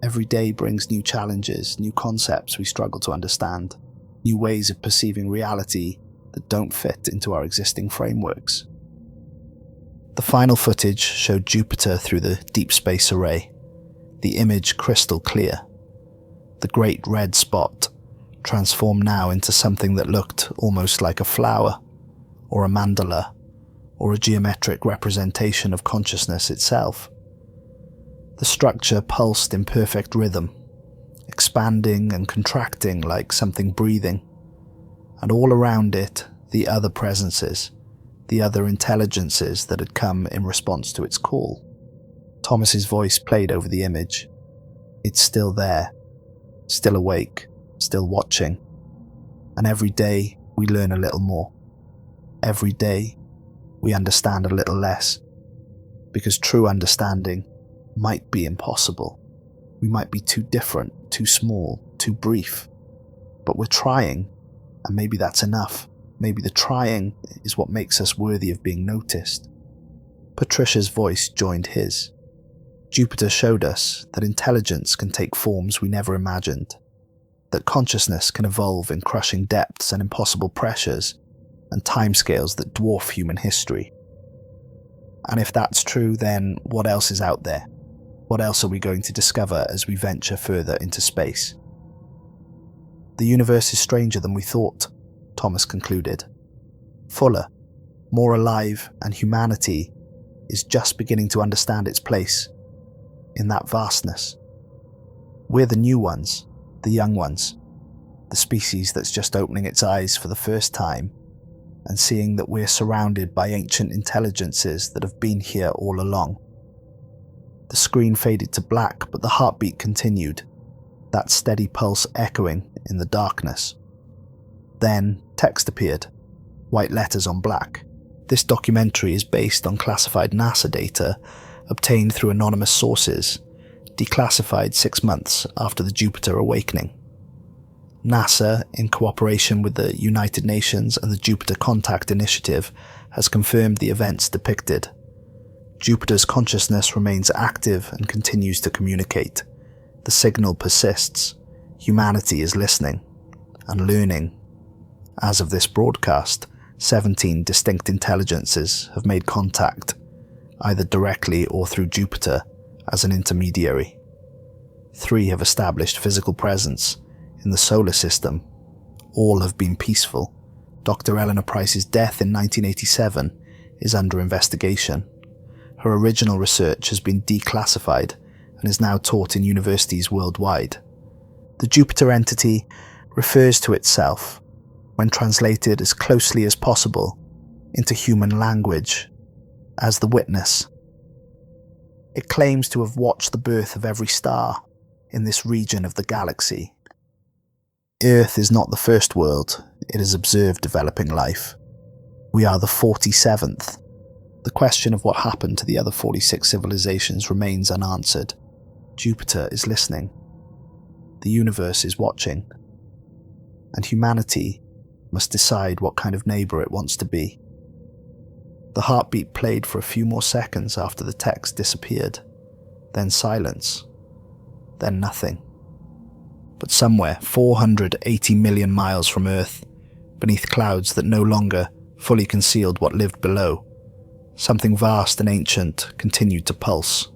Every day brings new challenges, new concepts we struggle to understand, new ways of perceiving reality that don't fit into our existing frameworks. The final footage showed Jupiter through the deep space array, the image crystal clear. The great red spot transformed now into something that looked almost like a flower, or a mandala, or a geometric representation of consciousness itself. The structure pulsed in perfect rhythm, expanding and contracting like something breathing, and all around it, the other presences, the other intelligences that had come in response to its call. Thomas's voice played over the image. It's still there, still awake, still watching, and every day we learn a little more. Every day we understand a little less, because true understanding might be impossible. We might be too different, too small, too brief, but we're trying, and maybe that's enough. Maybe the trying is what makes us worthy of being noticed. Patricia's voice joined his. Jupiter showed us that intelligence can take forms we never imagined, that consciousness can evolve in crushing depths and impossible pressures and timescales that dwarf human history. And if that's true, then what else is out there? What else are we going to discover as we venture further into space? The universe is stranger than we thought, Thomas concluded. Fuller, more alive, and humanity is just beginning to understand its place in that vastness. We're the new ones, the young ones, the species that's just opening its eyes for the first time and seeing that we're surrounded by ancient intelligences that have been here all along. The screen faded to black, but the heartbeat continued, that steady pulse echoing in the darkness. Then text appeared, white letters on black. This documentary is based on classified NASA data obtained through anonymous sources, declassified 6 months after the Jupiter awakening. NASA, in cooperation with the United Nations and the Jupiter Contact Initiative, has confirmed the events depicted. Jupiter's consciousness remains active and continues to communicate. The signal persists. Humanity is listening and learning. As of this broadcast, 17 distinct intelligences have made contact, either directly or through Jupiter as an intermediary. 3 have established physical presence in the solar system. All have been peaceful. Dr. Eleanor Price's death in 1987 is under investigation. Her original research has been declassified and is now taught in universities worldwide. The Jupiter entity refers to itself, when translated as closely as possible into human language, as the witness. It claims to have watched the birth of every star in this region of the galaxy. Earth is not the first world it has observed developing life. We are the 47th. The question of what happened to the other 46 civilizations remains unanswered. Jupiter is listening. The universe is watching. And humanity must decide what kind of neighbor it wants to be. The heartbeat played for a few more seconds after the text disappeared, then silence, then nothing. But somewhere 480 million miles from Earth, beneath clouds that no longer fully concealed what lived below, Something vast and ancient continued to pulse.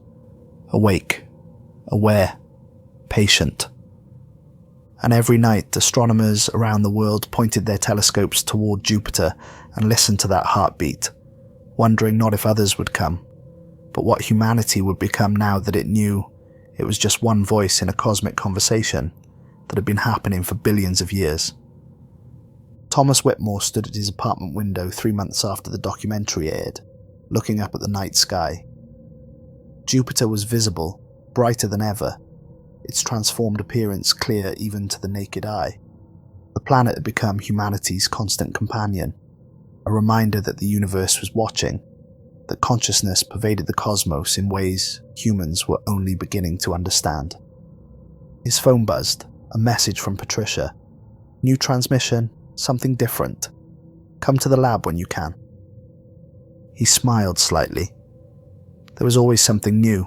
Awake, aware, patient. And every night, astronomers around the world pointed their telescopes toward Jupiter and listened to that heartbeat, wondering not if others would come, but what humanity would become now that it knew it was just one voice in a cosmic conversation that had been happening for billions of years. Thomas Whitmore stood at his apartment window 3 months after the documentary aired, looking up at the night sky. Jupiter was visible, brighter than ever, its transformed appearance clear even to the naked eye. The planet had become humanity's constant companion, a reminder that the universe was watching, that consciousness pervaded the cosmos in ways humans were only beginning to understand. His phone buzzed, a message from Patricia. New transmission, something different. Come to the lab when you can. He smiled slightly. There was always something new,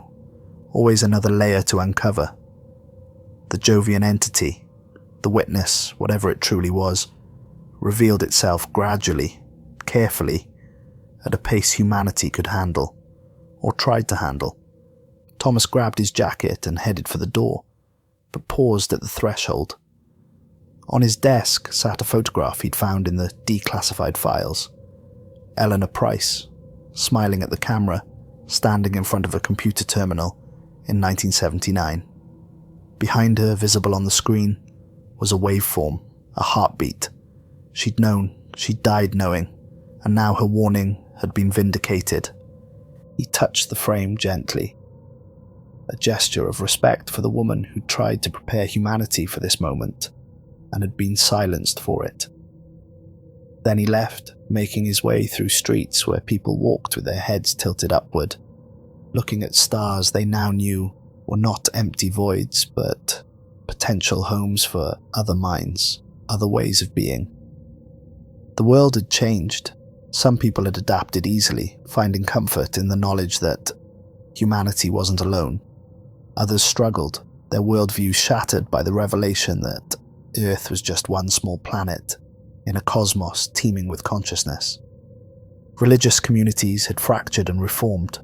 always another layer to uncover. The Jovian entity, the witness, whatever it truly was, revealed itself gradually, carefully, at a pace humanity could handle, or tried to handle. Thomas grabbed his jacket and headed for the door, but paused at the threshold. On his desk sat a photograph he'd found in the declassified files. Eleanor Price, smiling at the camera, standing in front of a computer terminal in 1979. Behind her, visible on the screen, was a waveform, a heartbeat. She'd known, she'd died knowing, and now her warning had been vindicated. He touched the frame gently, a gesture of respect for the woman who'd tried to prepare humanity for this moment, and had been silenced for it. Then he left, making his way through streets where people walked with their heads tilted upward, looking at stars they now knew were not empty voids, but potential homes for other minds, other ways of being. The world had changed. Some people had adapted easily, finding comfort in the knowledge that humanity wasn't alone. Others struggled, their worldviews shattered by the revelation that Earth was just one small planet in a cosmos teeming with consciousness. Religious communities had fractured and reformed,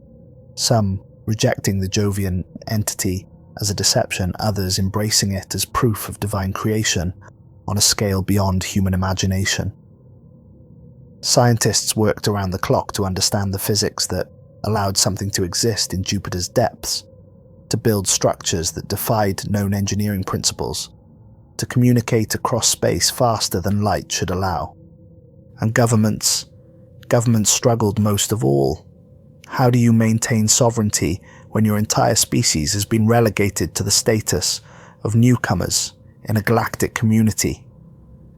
some rejecting the Jovian entity as a deception, others embracing it as proof of divine creation on a scale beyond human imagination. Scientists worked around the clock to understand the physics that allowed something to exist in Jupiter's depths, to build structures that defied known engineering principles, to communicate across space faster than light should allow. And governments struggled most of all. How do you maintain sovereignty when your entire species has been relegated to the status of newcomers in a galactic community?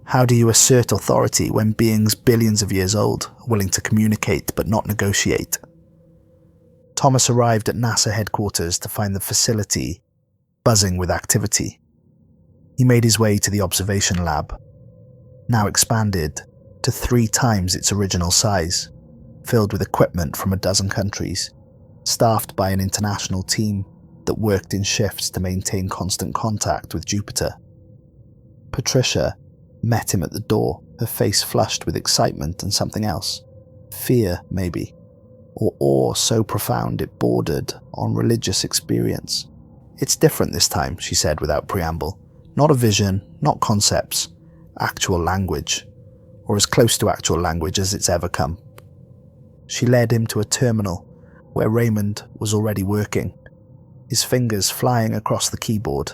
How do you assert authority when beings billions of years old are willing to communicate but not negotiate? Thomas arrived at NASA headquarters to find the facility buzzing with activity. He made his way to the observation lab, now expanded to 3 times its original size, filled with equipment from a dozen countries, staffed by an international team that worked in shifts to maintain constant contact with Jupiter. Patricia met him at the door, her face flushed with excitement and something else. Fear, maybe, or awe so profound it bordered on religious experience. "It's different this time," she said without preamble. "Not a vision, not concepts, actual language, or as close to actual language as it's ever come." She led him to a terminal where Raymond was already working, his fingers flying across the keyboard,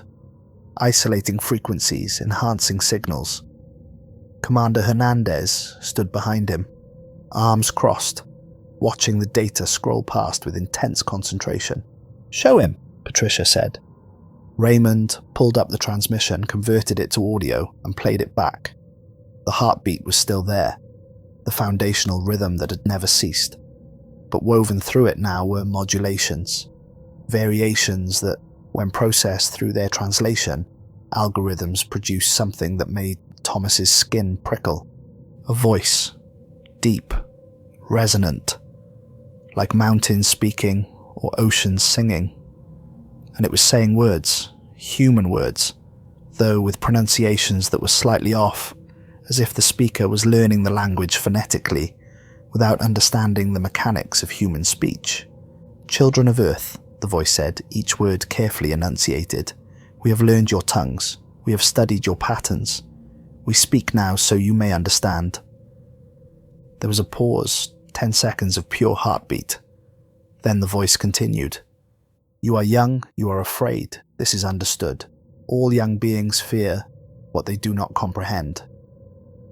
isolating frequencies, enhancing signals. Commander Hernandez stood behind him, arms crossed, watching the data scroll past with intense concentration. "Show him," Patricia said. Raymond pulled up the transmission, converted it to audio, and played it back. The heartbeat was still there, the foundational rhythm that had never ceased. But woven through it now were modulations, variations that, when processed through their translation, algorithms produced something that made Thomas's skin prickle. A voice, deep, resonant, like mountains speaking or oceans singing. And it was saying words, human words, though with pronunciations that were slightly off, as if the speaker was learning the language phonetically, without understanding the mechanics of human speech. "Children of Earth," the voice said, each word carefully enunciated. "We have learned your tongues. We have studied your patterns. We speak now so you may understand." There was a pause, 10 seconds of pure heartbeat. Then the voice continued. "You are young, you are afraid. This is understood. All young beings fear what they do not comprehend.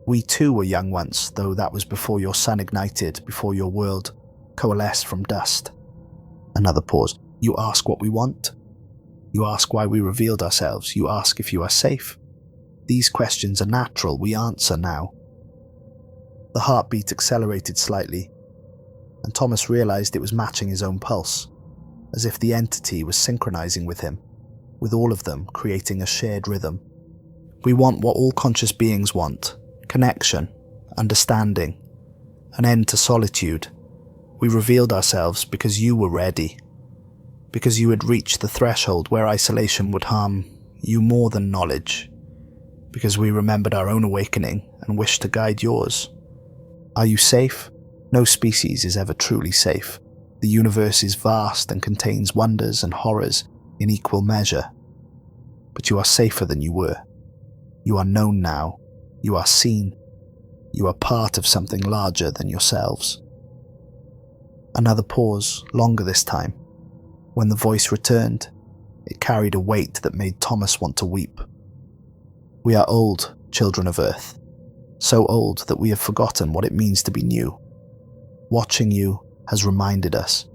We too were young once, though that was before your sun ignited, before your world coalesced from dust." Another pause. "You ask what we want. You ask why we revealed ourselves. You ask if you are safe. These questions are natural. We answer now." The heartbeat accelerated slightly, and Thomas realized it was matching his own pulse, as if the entity was synchronizing with him, with all of them creating a shared rhythm. "We want what all conscious beings want: connection, understanding, an end to solitude. We revealed ourselves because you were ready, because you had reached the threshold where isolation would harm you more than knowledge, because we remembered our own awakening and wished to guide yours. Are you safe? No species is ever truly safe. The universe is vast and contains wonders and horrors in equal measure. But you are safer than you were. You are known now. You are seen. You are part of something larger than yourselves." Another pause, longer this time. When the voice returned, it carried a weight that made Thomas want to weep. "We are old, children of Earth. So old that we have forgotten what it means to be new. Watching you has reminded us.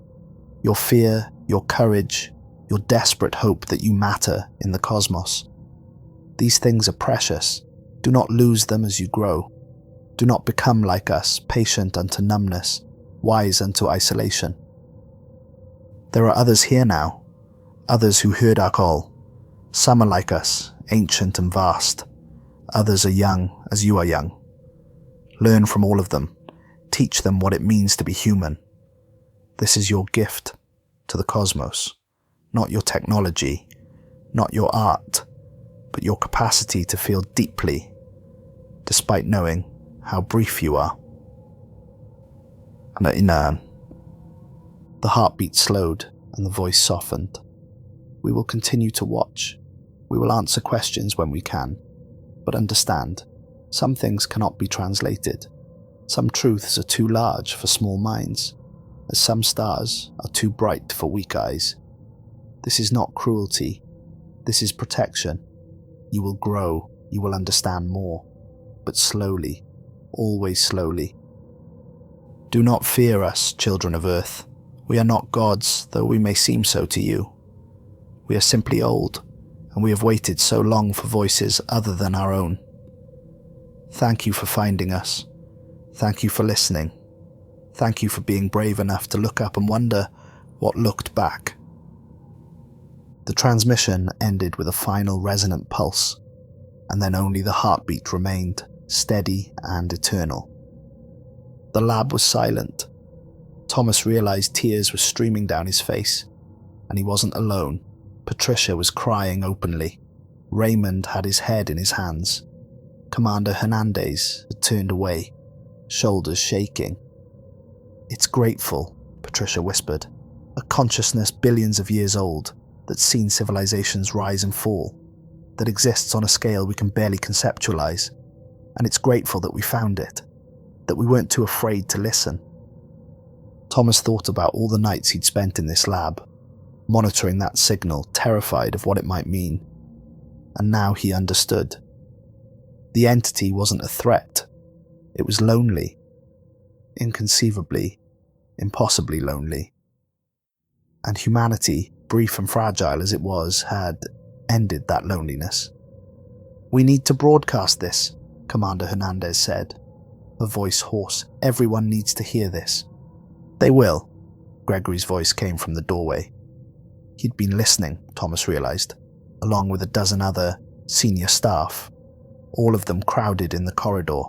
Your fear, your courage, your desperate hope that you matter in the cosmos. These things are precious. Do not lose them as you grow. Do not become like us, patient unto numbness, wise unto isolation. There are others here now, others who heard our call. Some are like us, ancient and vast. Others are young as you are young. Learn from all of them. Teach them what it means to be human. This is your gift to the cosmos. Not your technology, not your art, but your capacity to feel deeply, despite knowing how brief you are." The heartbeat slowed and the voice softened. "We will continue to watch. We will answer questions when we can. But understand, some things cannot be translated. Some truths are too large for small minds, as some stars are too bright for weak eyes. This is not cruelty. This is protection. You will grow. You will understand more. But slowly. Always slowly. Do not fear us, children of Earth. We are not gods, though we may seem so to you. We are simply old, and we have waited so long for voices other than our own. Thank you for finding us. Thank you for listening. Thank you for being brave enough to look up and wonder what looked back." The transmission ended with a final resonant pulse, and then only the heartbeat remained, steady and eternal. The lab was silent. Thomas realized tears were streaming down his face, and he wasn't alone. Patricia was crying openly. Raymond had his head in his hands. Commander Hernandez had turned away, shoulders shaking. "It's grateful," Patricia whispered. "A consciousness billions of years old that's seen civilizations rise and fall, that exists on a scale we can barely conceptualize. And it's grateful that we found it, that we weren't too afraid to listen." Thomas thought about all the nights he'd spent in this lab, monitoring that signal, terrified of what it might mean. And now he understood. The entity wasn't a threat. It was lonely. Inconceivably, impossibly lonely. And humanity, brief and fragile as it was, had ended that loneliness. "We need to broadcast this," Commander Hernandez said, her voice hoarse. "Everyone needs to hear this." "They will." Gregory's voice came from the doorway. He'd been listening, Thomas realized, along with a dozen other senior staff, all of them crowded in the corridor,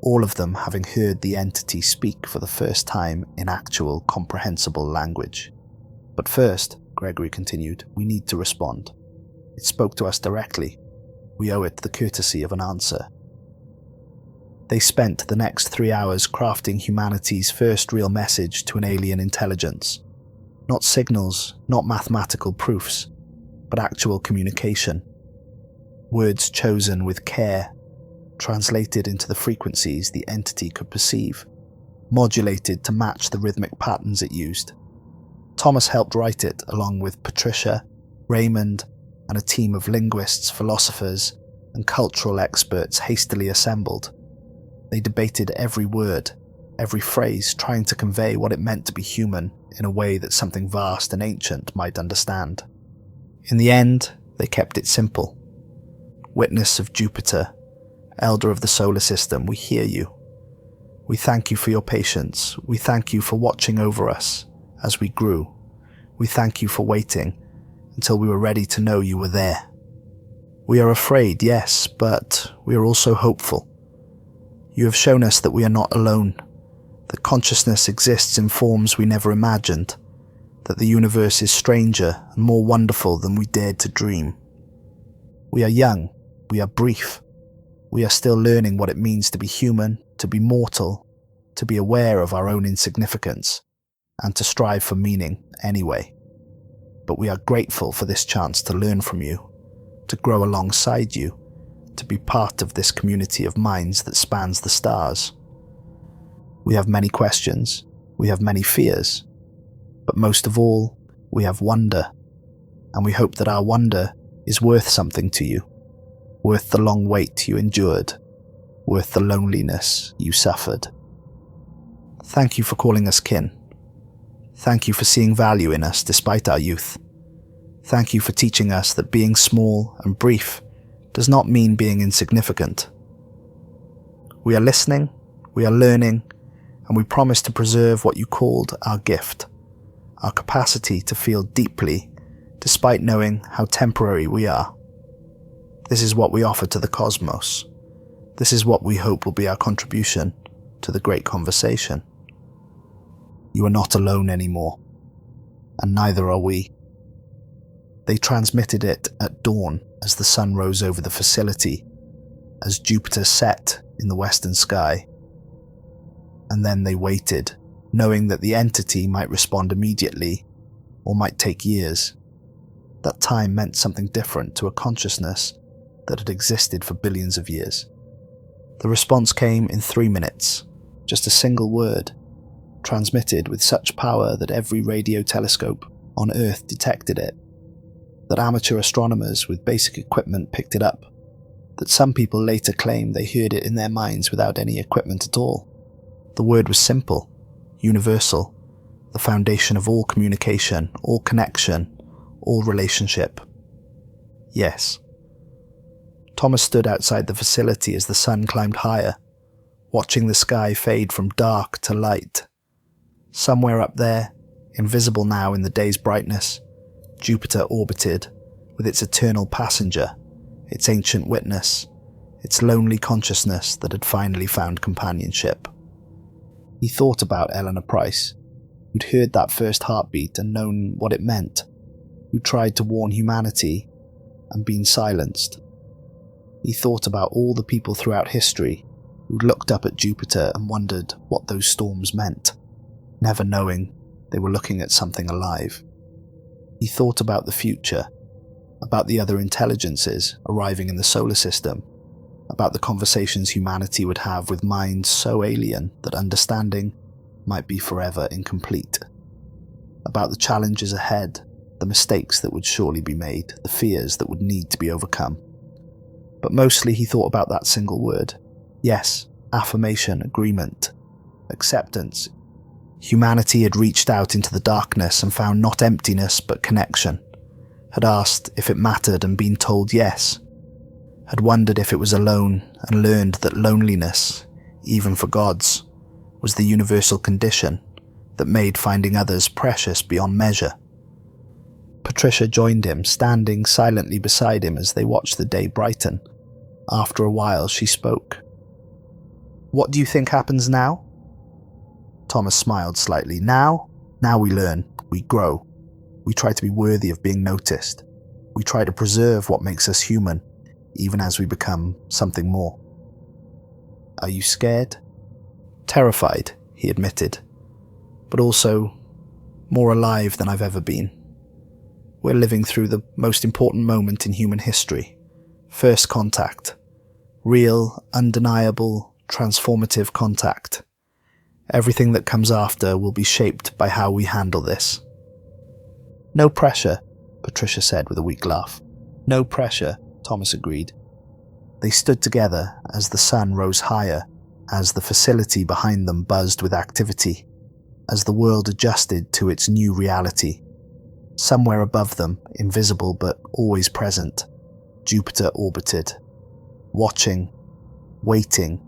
all of them having heard the entity speak for the first time in actual comprehensible language. "But first," Gregory continued, "we need to respond. It spoke to us directly. We owe it the courtesy of an answer." They spent the next 3 hours crafting humanity's first real message to an alien intelligence. Not signals, not mathematical proofs, but actual communication. Words chosen with care, translated into the frequencies the entity could perceive, modulated to match the rhythmic patterns it used. Thomas helped write it along with Patricia, Raymond, and a team of linguists, philosophers, and cultural experts hastily assembled. They debated every word, every phrase, trying to convey what it meant to be human in a way that something vast and ancient might understand. In the end, they kept it simple. Witness of Jupiter, elder of the solar system, we hear you. We thank you for your patience. We thank you for watching over us as we grew. We thank you for waiting until we were ready to know you were there. We are afraid, yes, but we are also hopeful. You have shown us that we are not alone, that consciousness exists in forms we never imagined, that the universe is stranger and more wonderful than we dared to dream. We are young, we are brief, we are still learning what it means to be human, to be mortal, to be aware of our own insignificance, and to strive for meaning anyway. But we are grateful for this chance to learn from you, to grow alongside you, to be part of this community of minds that spans the stars. We have many questions, we have many fears, but most of all, we have wonder, and we hope that our wonder is worth something to you, worth the long wait you endured, worth the loneliness you suffered. Thank you for calling us kin. Thank you for seeing value in us despite our youth. Thank you for teaching us that being small and brief does not mean being insignificant. We are listening, we are learning, and we promise to preserve what you called our gift, our capacity to feel deeply despite knowing how temporary we are. This is what we offer to the cosmos. This is what we hope will be our contribution to the great conversation. You are not alone anymore, and neither are we. They transmitted it at dawn as the sun rose over the facility, as Jupiter set in the western sky. And then they waited, knowing that the entity might respond immediately, or might take years. That time meant something different to a consciousness that had existed for billions of years. The response came in 3 minutes, just a single word, transmitted with such power that every radio telescope on Earth detected it, that amateur astronomers with basic equipment picked it up, that some people later claimed they heard it in their minds without any equipment at all. The word was simple, universal, the foundation of all communication, all connection, all relationship. Yes. Thomas stood outside the facility as the sun climbed higher, watching the sky fade from dark to light. Somewhere up there, invisible now in the day's brightness, Jupiter orbited, with its eternal passenger, its ancient witness, its lonely consciousness that had finally found companionship. He thought about Eleanor Price, who'd heard that first heartbeat and known what it meant, who tried to warn humanity and been silenced. He thought about all the people throughout history who'd looked up at Jupiter and wondered what those storms meant, never knowing they were looking at something alive. He thought about the future, about the other intelligences arriving in the solar system, about the conversations humanity would have with minds so alien that understanding might be forever incomplete, about the challenges ahead, the mistakes that would surely be made, the fears that would need to be overcome. But mostly he thought about that single word. Yes, affirmation, agreement, acceptance. Humanity had reached out into the darkness and found not emptiness but connection, had asked if it mattered and been told yes, had wondered if it was alone and learned that loneliness, even for gods, was the universal condition that made finding others precious beyond measure. Patricia joined him, standing silently beside him as they watched the day brighten. After a while, she spoke. "What do you think happens now?" Thomas smiled slightly. Now we learn, we grow. We try to be worthy of being noticed. We try to preserve what makes us human, even as we become something more. Are you scared? Terrified, he admitted, but also more alive than I've ever been. We're living through the most important moment in human history. First contact. Real, undeniable, transformative contact. Everything that comes after will be shaped by how we handle this. No pressure, Patricia said with a weak laugh. No pressure, Thomas agreed. They stood together as the sun rose higher, as the facility behind them buzzed with activity, as the world adjusted to its new reality. Somewhere above them, invisible but always present, Jupiter orbited, watching, waiting,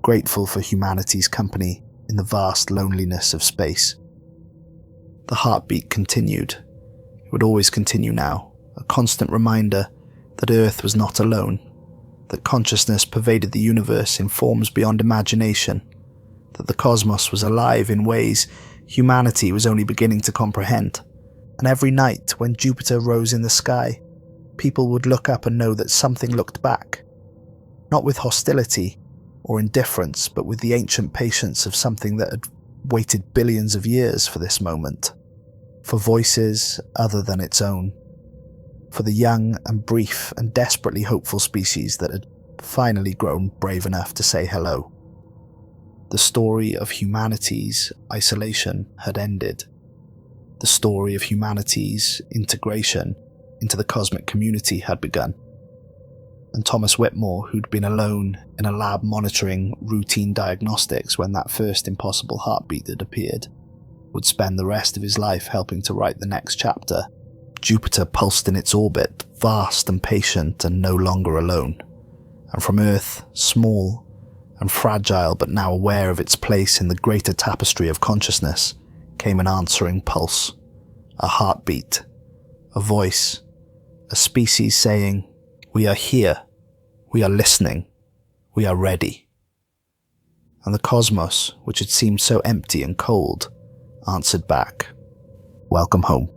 grateful for humanity's company in the vast loneliness of space. The heartbeat continued. It would always continue now, a constant reminder that Earth was not alone, that consciousness pervaded the universe in forms beyond imagination, that the cosmos was alive in ways humanity was only beginning to comprehend. And every night when Jupiter rose in the sky, people would look up and know that something looked back, not with hostility or indifference, but with the ancient patience of something that had waited billions of years for this moment, for voices other than its own, for the young and brief and desperately hopeful species that had finally grown brave enough to say hello. The story of humanity's isolation had ended. The story of humanity's integration into the cosmic community had begun. And Thomas Whitmore, who'd been alone in a lab monitoring routine diagnostics when that first impossible heartbeat had appeared, would spend the rest of his life helping to write the next chapter. Jupiter pulsed in its orbit, vast and patient and no longer alone. And from Earth, small and fragile but now aware of its place in the greater tapestry of consciousness, came an answering pulse, a heartbeat, a voice, a species saying, "We are here, we are listening, we are ready." And the cosmos, which had seemed so empty and cold, answered back, "Welcome home."